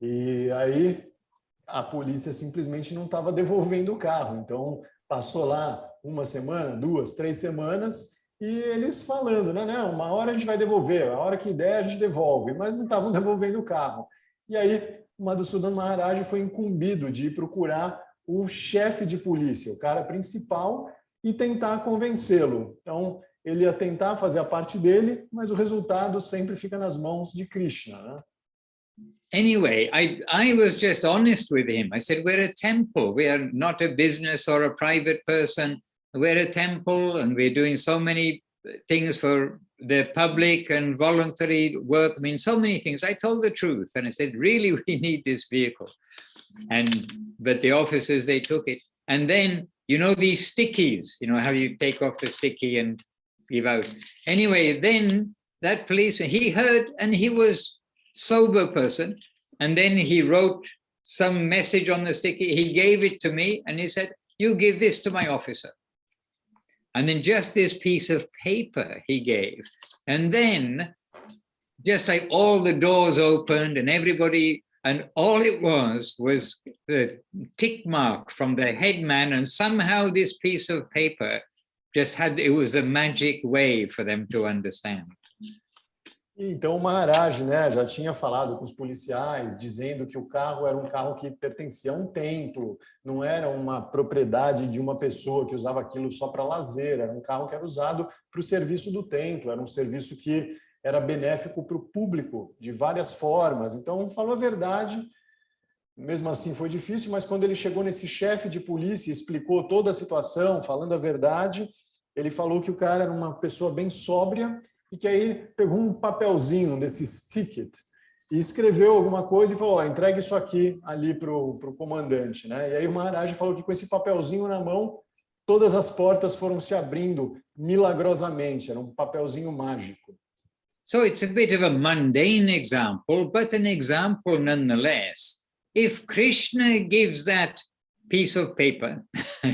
E aí a polícia simplesmente não estava devolvendo o carro. Então passou lá 1 semana, 2, 3 semanas, e eles falando, né? Não, uma hora a gente vai devolver, a hora que der a gente devolve, mas não estavam devolvendo o carro. E aí o Madhusudan Maharaj foi incumbido de ir procurar o chefe de polícia, o cara principal, e tentar convencê-lo. Então ele ia tentar fazer a parte dele, mas o resultado sempre fica nas mãos de Krishna, né? Anyway, I was just honest with him. I said, we're a temple. We are not a business or a private person. We're a temple, and we're doing so many things for the public and voluntary work. I mean, so many things. I told the truth, and I said, really, we need this vehicle. But the officers, they took it. And then, these stickies, how you take off the sticky and give out. Anyway, then that policeman, he heard, and he was sober person, and then he wrote some message on the sticky. He gave it to me, and he said, you give this to my officer. And then just this piece of paper he gave. And then just like all the doors opened and everybody, and all it was the tick mark from the headman, and somehow this piece of paper it was a magic way for them to understand. Então o Maharaj, né, já tinha falado com os policiais, dizendo que o carro era um carro que pertencia a um templo, não era uma propriedade de uma pessoa que usava aquilo só para lazer, era um carro que era usado para o serviço do templo, era um serviço que era benéfico para o público de várias formas. Então falou a verdade, mesmo assim foi difícil, mas quando ele chegou nesse chefe de polícia e explicou toda a situação, falando a verdade, ele falou que o cara era uma pessoa bem sóbria, e que aí pegou um papelzinho desses ticket e escreveu alguma coisa e falou, entregue isso aqui ali para o comandante, né? E aí o Maharaj falou que com esse papelzinho na mão, todas as portas foram se abrindo milagrosamente, era um papelzinho mágico. So it's a bit of a mundane example, but an example nonetheless. If Krishna gives that piece of paper,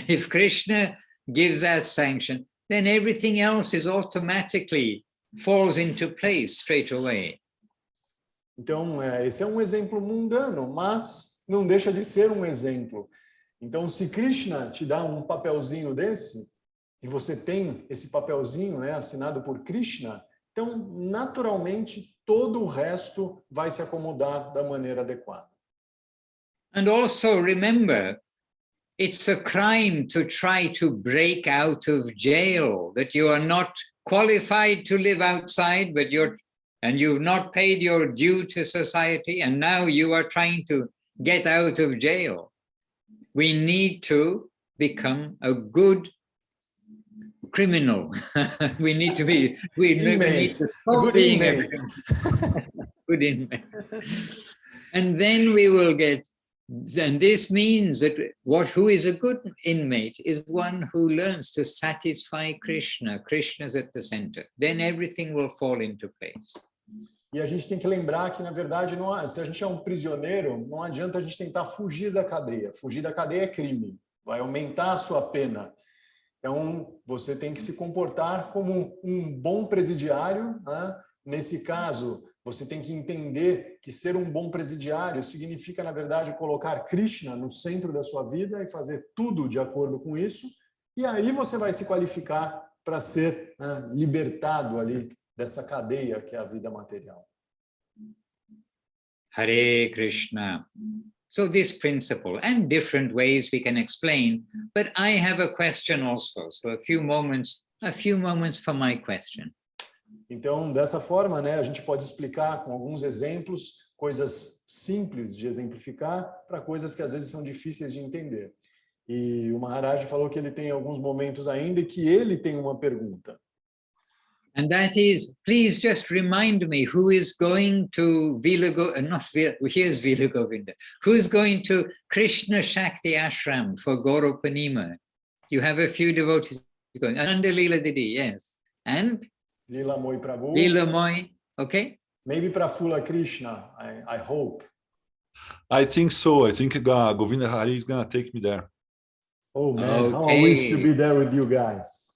if Krishna gives that sanction, then everything else is automatically falls into place straight away. Então, esse é um exemplo mundano, mas não deixa de ser um exemplo. Então, se Krishna te dá um papelzinho desse, e você tem esse papelzinho, né, assinado por Krishna, então, naturalmente, todo o resto vai se acomodar da maneira adequada. And also remember, it's a crime to try to break out of jail, that you are not qualified to live outside, but you've not paid your due to society, and now you are trying to get out of jail. We need to become a good criminal. we need to stop being a good inmate. And then we will get. And this means that who is a good inmate is one who learns to satisfy Krishna. Krishna is at the center. Then everything will fall into place. E a gente tem que lembrar que, na verdade, se a gente é um prisioneiro, não adianta a gente tentar fugir da cadeia. Fugir da cadeia é crime, vai aumentar a sua pena. Então, você tem que se comportar como um bom presidiário, né? nesse caso, você tem que entender que ser um bom presidiário significa, na verdade, colocar Krishna no centro da sua vida e fazer tudo de acordo com isso, e aí você vai se qualificar para ser libertado ali dessa cadeia que é a vida material. Hare Krishna. So this principle, and different ways we can explain, but I have a question also. So a few moments for my question. Então, dessa forma, né, a gente pode explicar com alguns exemplos, coisas simples de exemplificar, para coisas que às vezes são difíceis de entender. E o Maharaj falou que ele tem alguns momentos ainda e que ele tem uma pergunta. And that is, please just remind me who is going to here's Vila Govinda, who is going to Krishna Shakti Ashram for Goro Purnima? You have a few devotees going. Ananda Lila Didi, yes. And? Lila Moi Prabhu. Lila Moi, okay. Maybe Prafula Krishna, I hope. I think so. I think Govinda Hari is going to take me there. Oh man, okay. How I wish to be there with you guys.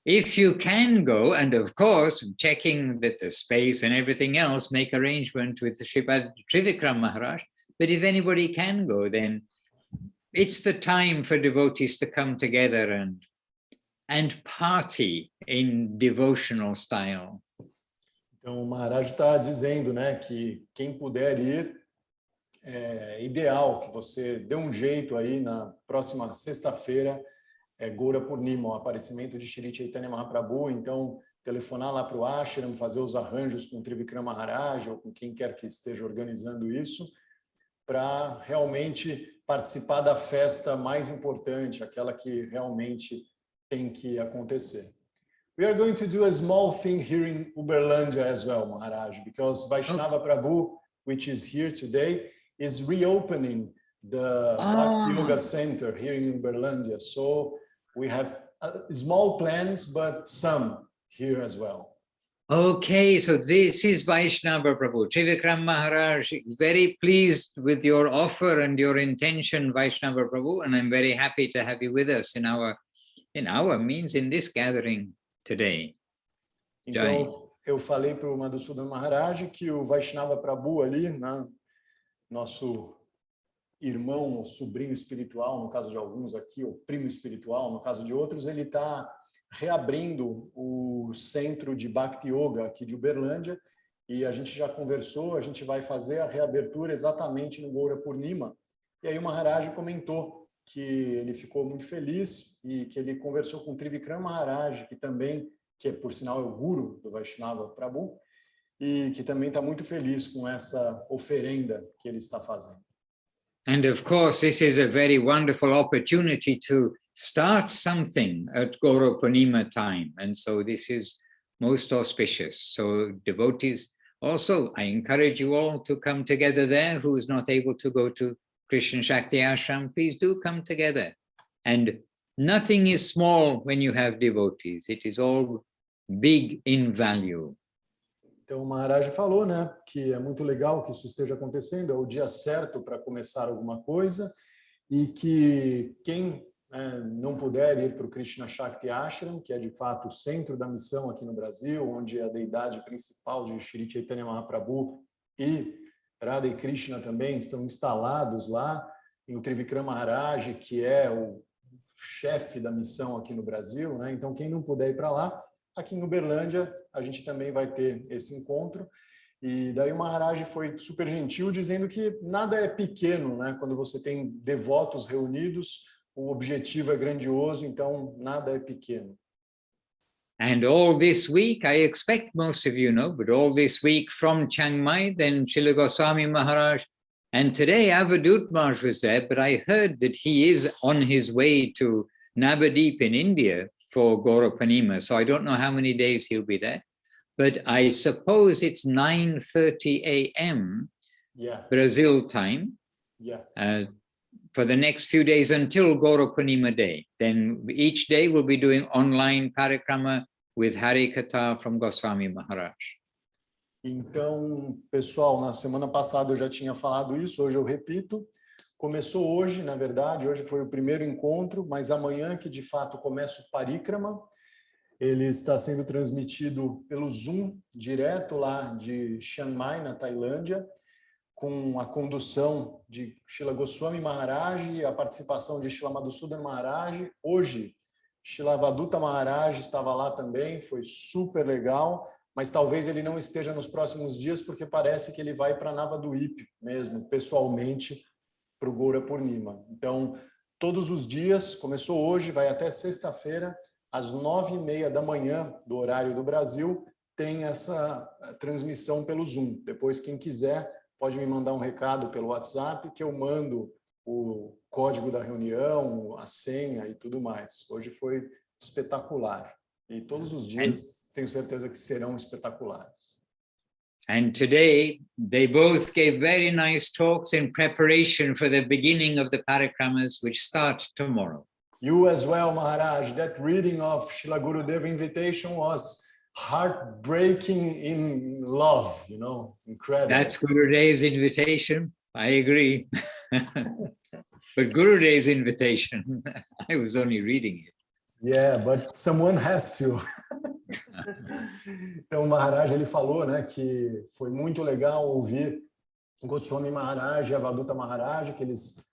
If you can go, and of course, checking that the space and everything else, make arrangement with Srila Sridhar Maharaj. But if anybody can go, then it's the time for devotees to come together and party in devotional style. Então, o Maharaj está dizendo, né, que quem puder ir, é ideal que você dê um jeito aí na próxima sexta-feira, Gaura Purnima, o aparecimento de Shri Chaitanya Mahaprabhu, então telefonar lá para o ashram, fazer os arranjos com o Trivikrama Maharaj ou com quem quer que esteja organizando isso, para realmente participar da festa mais importante, aquela que realmente tem que acontecer. We are going to do a small thing here in Uberlândia as well, Maharaj, because Vaishnava Prabhu, which is here today, is reopening the Bhakti Yoga Center here in Uberlândia. So we have small plans, but some here as well. Okay, so this is Vaishnava Prabhu. Trivikram Maharaj, very pleased with your offer and your intention, Vaishnava Prabhu, and I'm very happy to have you with us in this gathering today. Então, eu falei para o Madhusudan Maharaj que o Vaishnava Prabhu ali, né, nosso irmão ou sobrinho espiritual, no caso de alguns aqui, ou primo espiritual, no caso de outros, ele está reabrindo o centro de Bhakti Yoga aqui de Uberlândia, e a gente já conversou, a gente vai fazer a reabertura exatamente no Gaura Purnima. E aí o Maharaj comentou que ele ficou muito feliz e que ele conversou com o Trivikrama Maharaj, que por sinal é o guru do Vaishnava Prabhu, e que também está muito feliz com essa oferenda que ele está fazendo. And of course, this is a very wonderful opportunity to start something at Gaura Purnima time. And so this is most auspicious. So devotees, also, I encourage you all to come together there. Who is not able to go to Krishna Shakti Ashram, please do come together. And nothing is small when you have devotees. It is all big in value. Então, o Maharaj falou, né, que é muito legal que isso esteja acontecendo, é o dia certo para começar alguma coisa, e que quem não puder ir para o Krishna Shakti Ashram, que é de fato o centro da missão aqui no Brasil, onde a deidade principal de Shri Chaitanya Mahaprabhu e Radha e Krishna também estão instalados lá, em o Trivikrama Maharaj, que é o chefe da missão aqui no Brasil, né? Então, quem não puder ir para lá, aqui em Uberlândia, a gente também vai ter esse encontro. E daí o Maharaj foi super gentil, dizendo que nada é pequeno, né? Quando você tem devotos reunidos, o objetivo é grandioso, então nada é pequeno. And all this week, I expect most of you know, but all this week from Chiang Mai, then Srila Goswami Maharaj, and today Avadut Maharaj was there, but I heard that he is on his way to Navadip in India for Gaura Purnima, so I don't know how many days he'll be there, but I suppose it's 9:30 a.m. Brazil time for the next few days until Gaura Purnima day. Then each day we'll be doing online parikrama with Hari Katha from Goswami Maharaj. Então, pessoal, na semana passada eu já tinha falado isso, hoje eu repito. Começou hoje, na verdade, hoje foi o primeiro encontro, mas amanhã que de fato começa o parikrama. Ele está sendo transmitido pelo Zoom, direto lá de Chiang Mai, na Tailândia, com a condução de Srila Goswami Maharaj e a participação de Srila Madhusudan Maharaj. Hoje, Srila Maharaj estava lá também, foi super legal, mas talvez ele não esteja nos próximos dias, porque parece que ele vai para Navadvip mesmo, pessoalmente, para o Gaura Purnima. Então, todos os dias, começou hoje, vai até sexta-feira, às 9h30 da manhã, do horário do Brasil, tem essa transmissão pelo Zoom. Depois, quem quiser, pode me mandar um recado pelo WhatsApp, que eu mando o código da reunião, a senha e tudo mais. Hoje foi espetacular. E todos os dias, tenho certeza que serão espetaculares. And today, they both gave very nice talks in preparation for the beginning of the parikramas, which start tomorrow. You as well, Maharaj. That reading of Srila Gurudeva invitation was heartbreaking in love, you know, incredible. That's Gurudev's invitation. I agree. But Gurudev's invitation, I was only reading it. Yeah, but someone has to. Então, o Maharaj, ele falou, né, que foi muito legal ouvir o Goswami Maharaj e a Vaduta Maharaj, que eles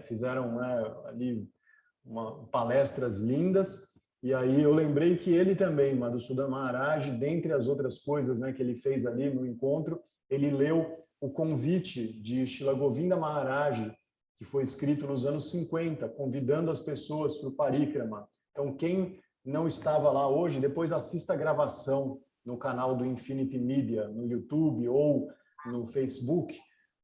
fizeram, né, ali palestras lindas. E aí eu lembrei que ele também, Madhusudan Maharaj, dentre as outras coisas, né, que ele fez ali no encontro, ele leu o convite de Srila Govinda Maharaj, que foi escrito nos anos 50, convidando as pessoas para o parikrama. Então, quem não estava lá hoje, depois assista a gravação no canal do Infinity Media, no YouTube ou no Facebook,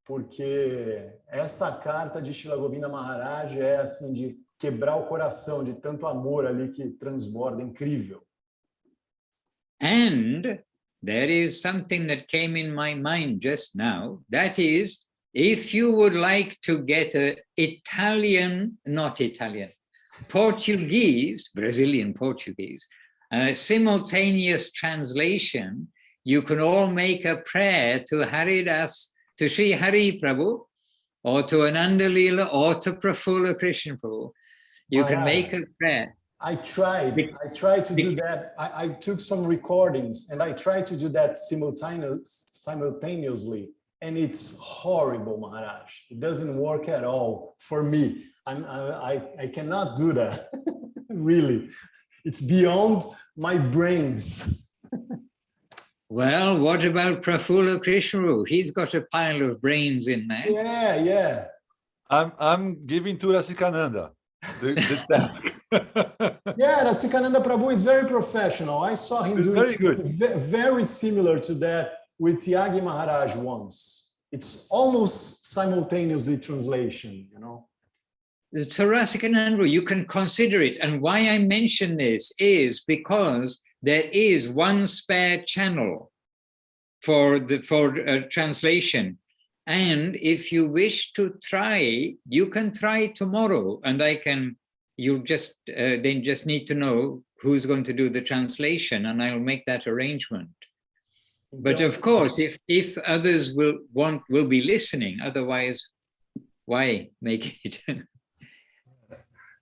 porque essa carta de Srila Govinda Maharaj é assim de quebrar o coração, de tanto amor ali que transborda, incrível. And there is something that came in my mind just now, that is, if you would like to get Portuguese, Brazilian Portuguese, simultaneous translation, you can all make a prayer to Haridas, to Sri Hari Prabhu, or to Ananda Leela, or to Prafula Krishna Prabhu. You can make a prayer. I tried to do that. I took some recordings and I tried to do that simultaneously. And it's horrible, Maharaj. It doesn't work at all for me. I cannot do that, really. It's beyond my brains. Well, what about Prafula Krishna? He's got a pile of brains in there. Yeah. I'm giving to Rasikananda this task. Yeah, Rasikananda Prabhu is very professional. I saw him doing something very similar to that with Tyagi Maharaj once. It's almost simultaneously translation, you know. So Rasikananda, you can consider it. And why I mention this is because there is one spare channel for translation. And if you wish to try, you can try tomorrow. And you just then just need to know who's going to do the translation, and I'll make that arrangement. But of course, if others will be listening, otherwise, why make it?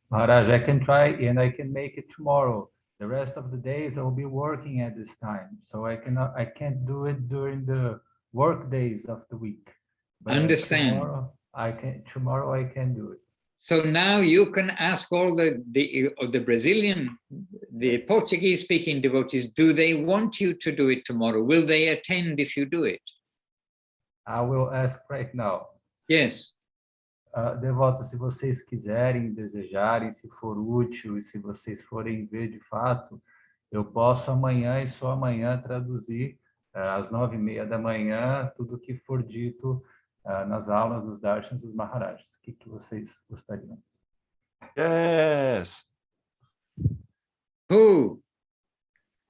Maharaj, I can try and I can make it tomorrow. The rest of the days I will be working at this time, so I can't do it during the work days of the week. But understand? Tomorrow I can do it. So now you can ask all the Brazilian, the Portuguese-speaking devotees, do they want you to do it tomorrow? Will they attend if you do it? I will ask right now. Yes. Devotos, se vocês quiserem, desejarem, se for útil e se vocês forem ver de fato, eu posso amanhã e só amanhã traduzir às 9h30 da manhã tudo o que for dito nas aulas dos darshans dos Maharajas. O que vocês gostariam? Yes. Who?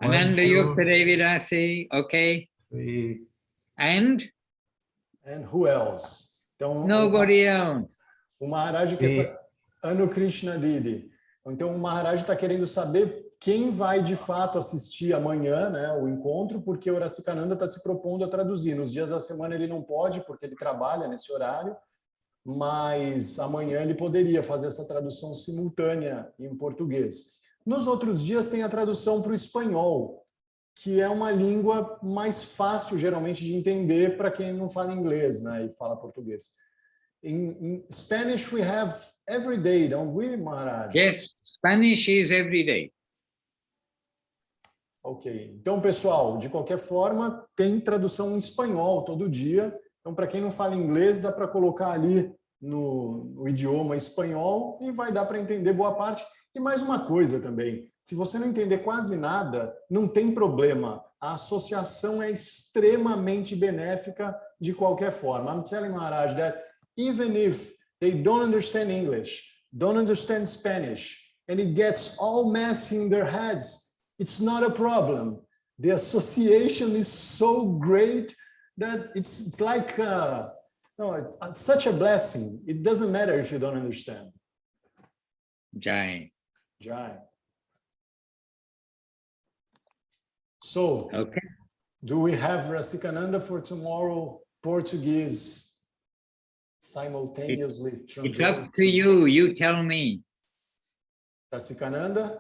Ananda Yukta Devidasi, okay. And who else? Então, nobody else. O Maharaj quer Anu Krishna Didi. Então o Maharaj está querendo saber quem vai de fato assistir amanhã, né, o encontro, porque o Rasikananda está se propondo a traduzir. Nos dias da semana ele não pode, porque ele trabalha nesse horário, mas amanhã ele poderia fazer essa tradução simultânea em português. Nos outros dias tem a tradução para o espanhol, que é uma língua mais fácil, geralmente, de entender para quem não fala inglês, né, e fala português. In Spanish, we have every day, don't we, Maharaj? Yes, Spanish is every day. Ok. Então, pessoal, de qualquer forma, tem tradução em espanhol todo dia. Então, para quem não fala inglês, dá para colocar ali no idioma espanhol e vai dar para entender boa parte. E mais uma coisa também, se você não entender quase nada, não tem problema. A associação é extremamente benéfica de qualquer forma. I'm telling Maharaj that even if they don't understand English, don't understand Spanish, and it gets all messy in their heads, it's not a problem. The association is so great that it's like such a blessing. It doesn't matter if you don't understand. Jai. Jai. So, okay. Do we have Rasikananda for tomorrow, Portuguese, simultaneously translated? It's up to you. You tell me. Rasikananda?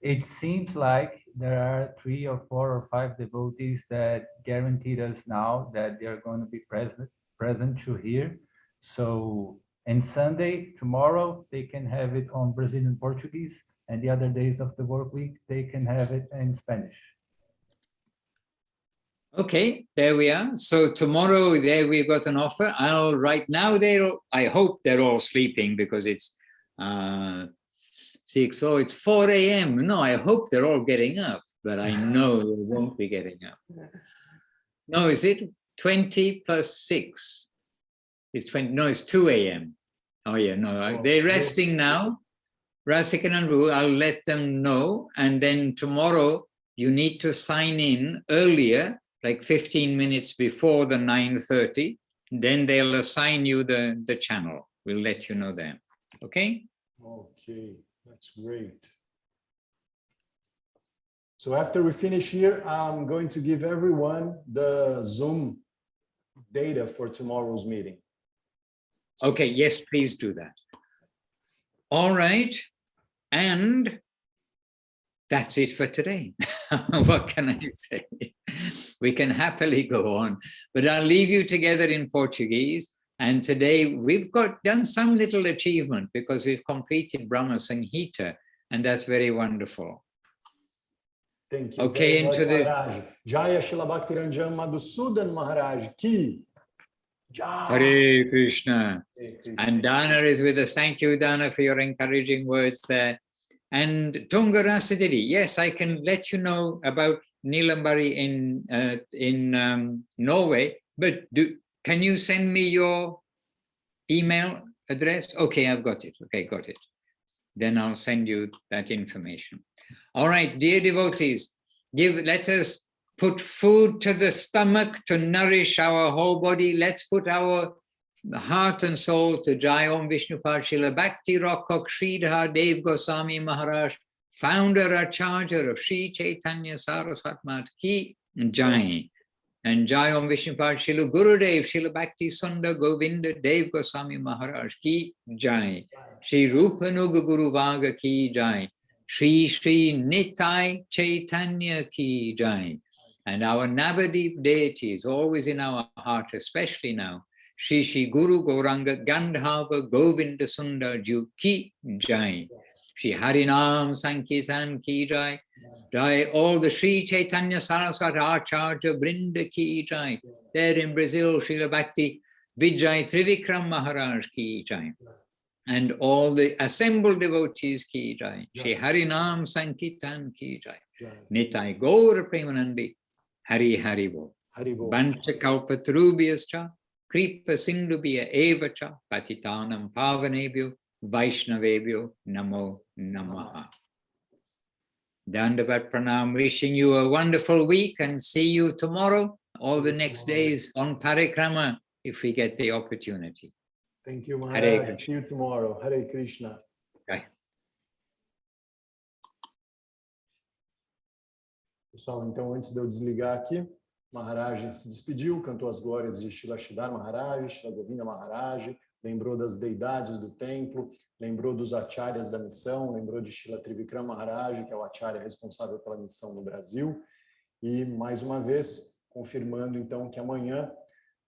It seems like there are 3 or 4 or 5 devotees that guaranteed us now that they are going to be present to hear. So, and Sunday, tomorrow, they can have it on Brazilian Portuguese, and the other days of the work week, they can have it in Spanish. Okay, there we are. So tomorrow there we've got an offer. Right now I hope they're all sleeping because it's 6, oh, it's 4 a.m. No, I hope they're all getting up, but I know they won't be getting up. No, is it 20 plus 6? It's 20, no, it's 2 a.m. Oh yeah, no, they're resting now. Rasikananda, I'll let them know. And then tomorrow you need to sign in earlier, like 15 minutes before the 9:30. Then they'll assign you the channel. We'll let you know then. Okay? Okay, that's great. So after we finish here, I'm going to give everyone the Zoom data for tomorrow's meeting. Okay, yes, please do that. All right. And that's it for today. What can I say? We can happily go on, but I'll leave you together in Portuguese. And today we've done some little achievement because we've completed Brahma Samhita, and that's very wonderful. Thank you. Okay, into the Maharaj. Jaya Srila Madhusudan Maharaj ki. Hare Krishna. And Dana is with us. Thank you, Dana, for your encouraging words there. And Tunga Rasadiri, yes, I can let you know about Nilambari in Norway, but can you send me your email address? Okay, I've got it. Okay, got it. Then I'll send you that information. All right, dear devotees, let us put food to the stomach to nourish our whole body. Let's put our heart and soul to Jai Om Vishnupad Srila Bhakti Rockok Sridhar Dev Goswami Maharaj, founder or charger of Sri Chaitanya Saraswat Mat ki Jai. And Jai Om Vishnupad Srila Gurudev Srila Bhakti Sundar Govinda Dev Goswami Maharaj ki Jai. Shri Rupanuga Guru Vaga ki Jai. Shri Shri Nitai Chaitanya ki Jai. And our Navadip deities always in our heart, especially now. Shri Shri Guru Gauranga Gandhava Govinda Sundar Ju ki Jai. Shri Harinam Sankirtan ki Jai. Jai, all the Sri Chaitanya Saraswati Acharya Brinda ki Jai. There in Brazil, Srila Bhakti Vijay Trivikram Maharaj ki Jai. And all the assembled devotees ki Jai. Shri Harinam Sankirtan ki Jai. Nitai Gaura Premanandi. Hari Hari Bo. Vancha Kalpatrubhyascha. Kripa Sindhubhya Evacha. Patitanam Pavanebhyo. Vaishnavebhyo Namo Namaha. Dandavat Pranam, wishing you a wonderful week and see you tomorrow, all the next days on Parikrama, if we get the opportunity. Thank you, Maharaj. See you tomorrow. Hare Krishna. Okay. Pessoal, então antes de eu desligar aqui, Maharaj se despediu, cantou as glórias de Srila Sridhar Maharaj, Srila Govinda Maharaj, lembrou das deidades do templo, lembrou dos acharyas da missão, lembrou de Srila Sridhar Maharaj, que é o acharya responsável pela missão no Brasil, e mais uma vez confirmando então que amanhã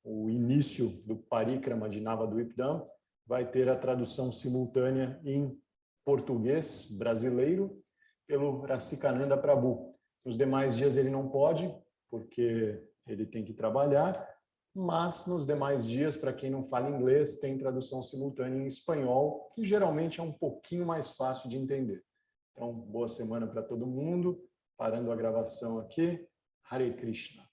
o início do Parikrama de Navadvipdam vai ter a tradução simultânea em português brasileiro pelo Rasikananda Prabhu. Nos demais dias ele não pode, porque ele tem que trabalhar, mas nos demais dias, para quem não fala inglês, tem tradução simultânea em espanhol, que geralmente é um pouquinho mais fácil de entender. Então, boa semana para todo mundo. Parando a gravação aqui. Hare Krishna.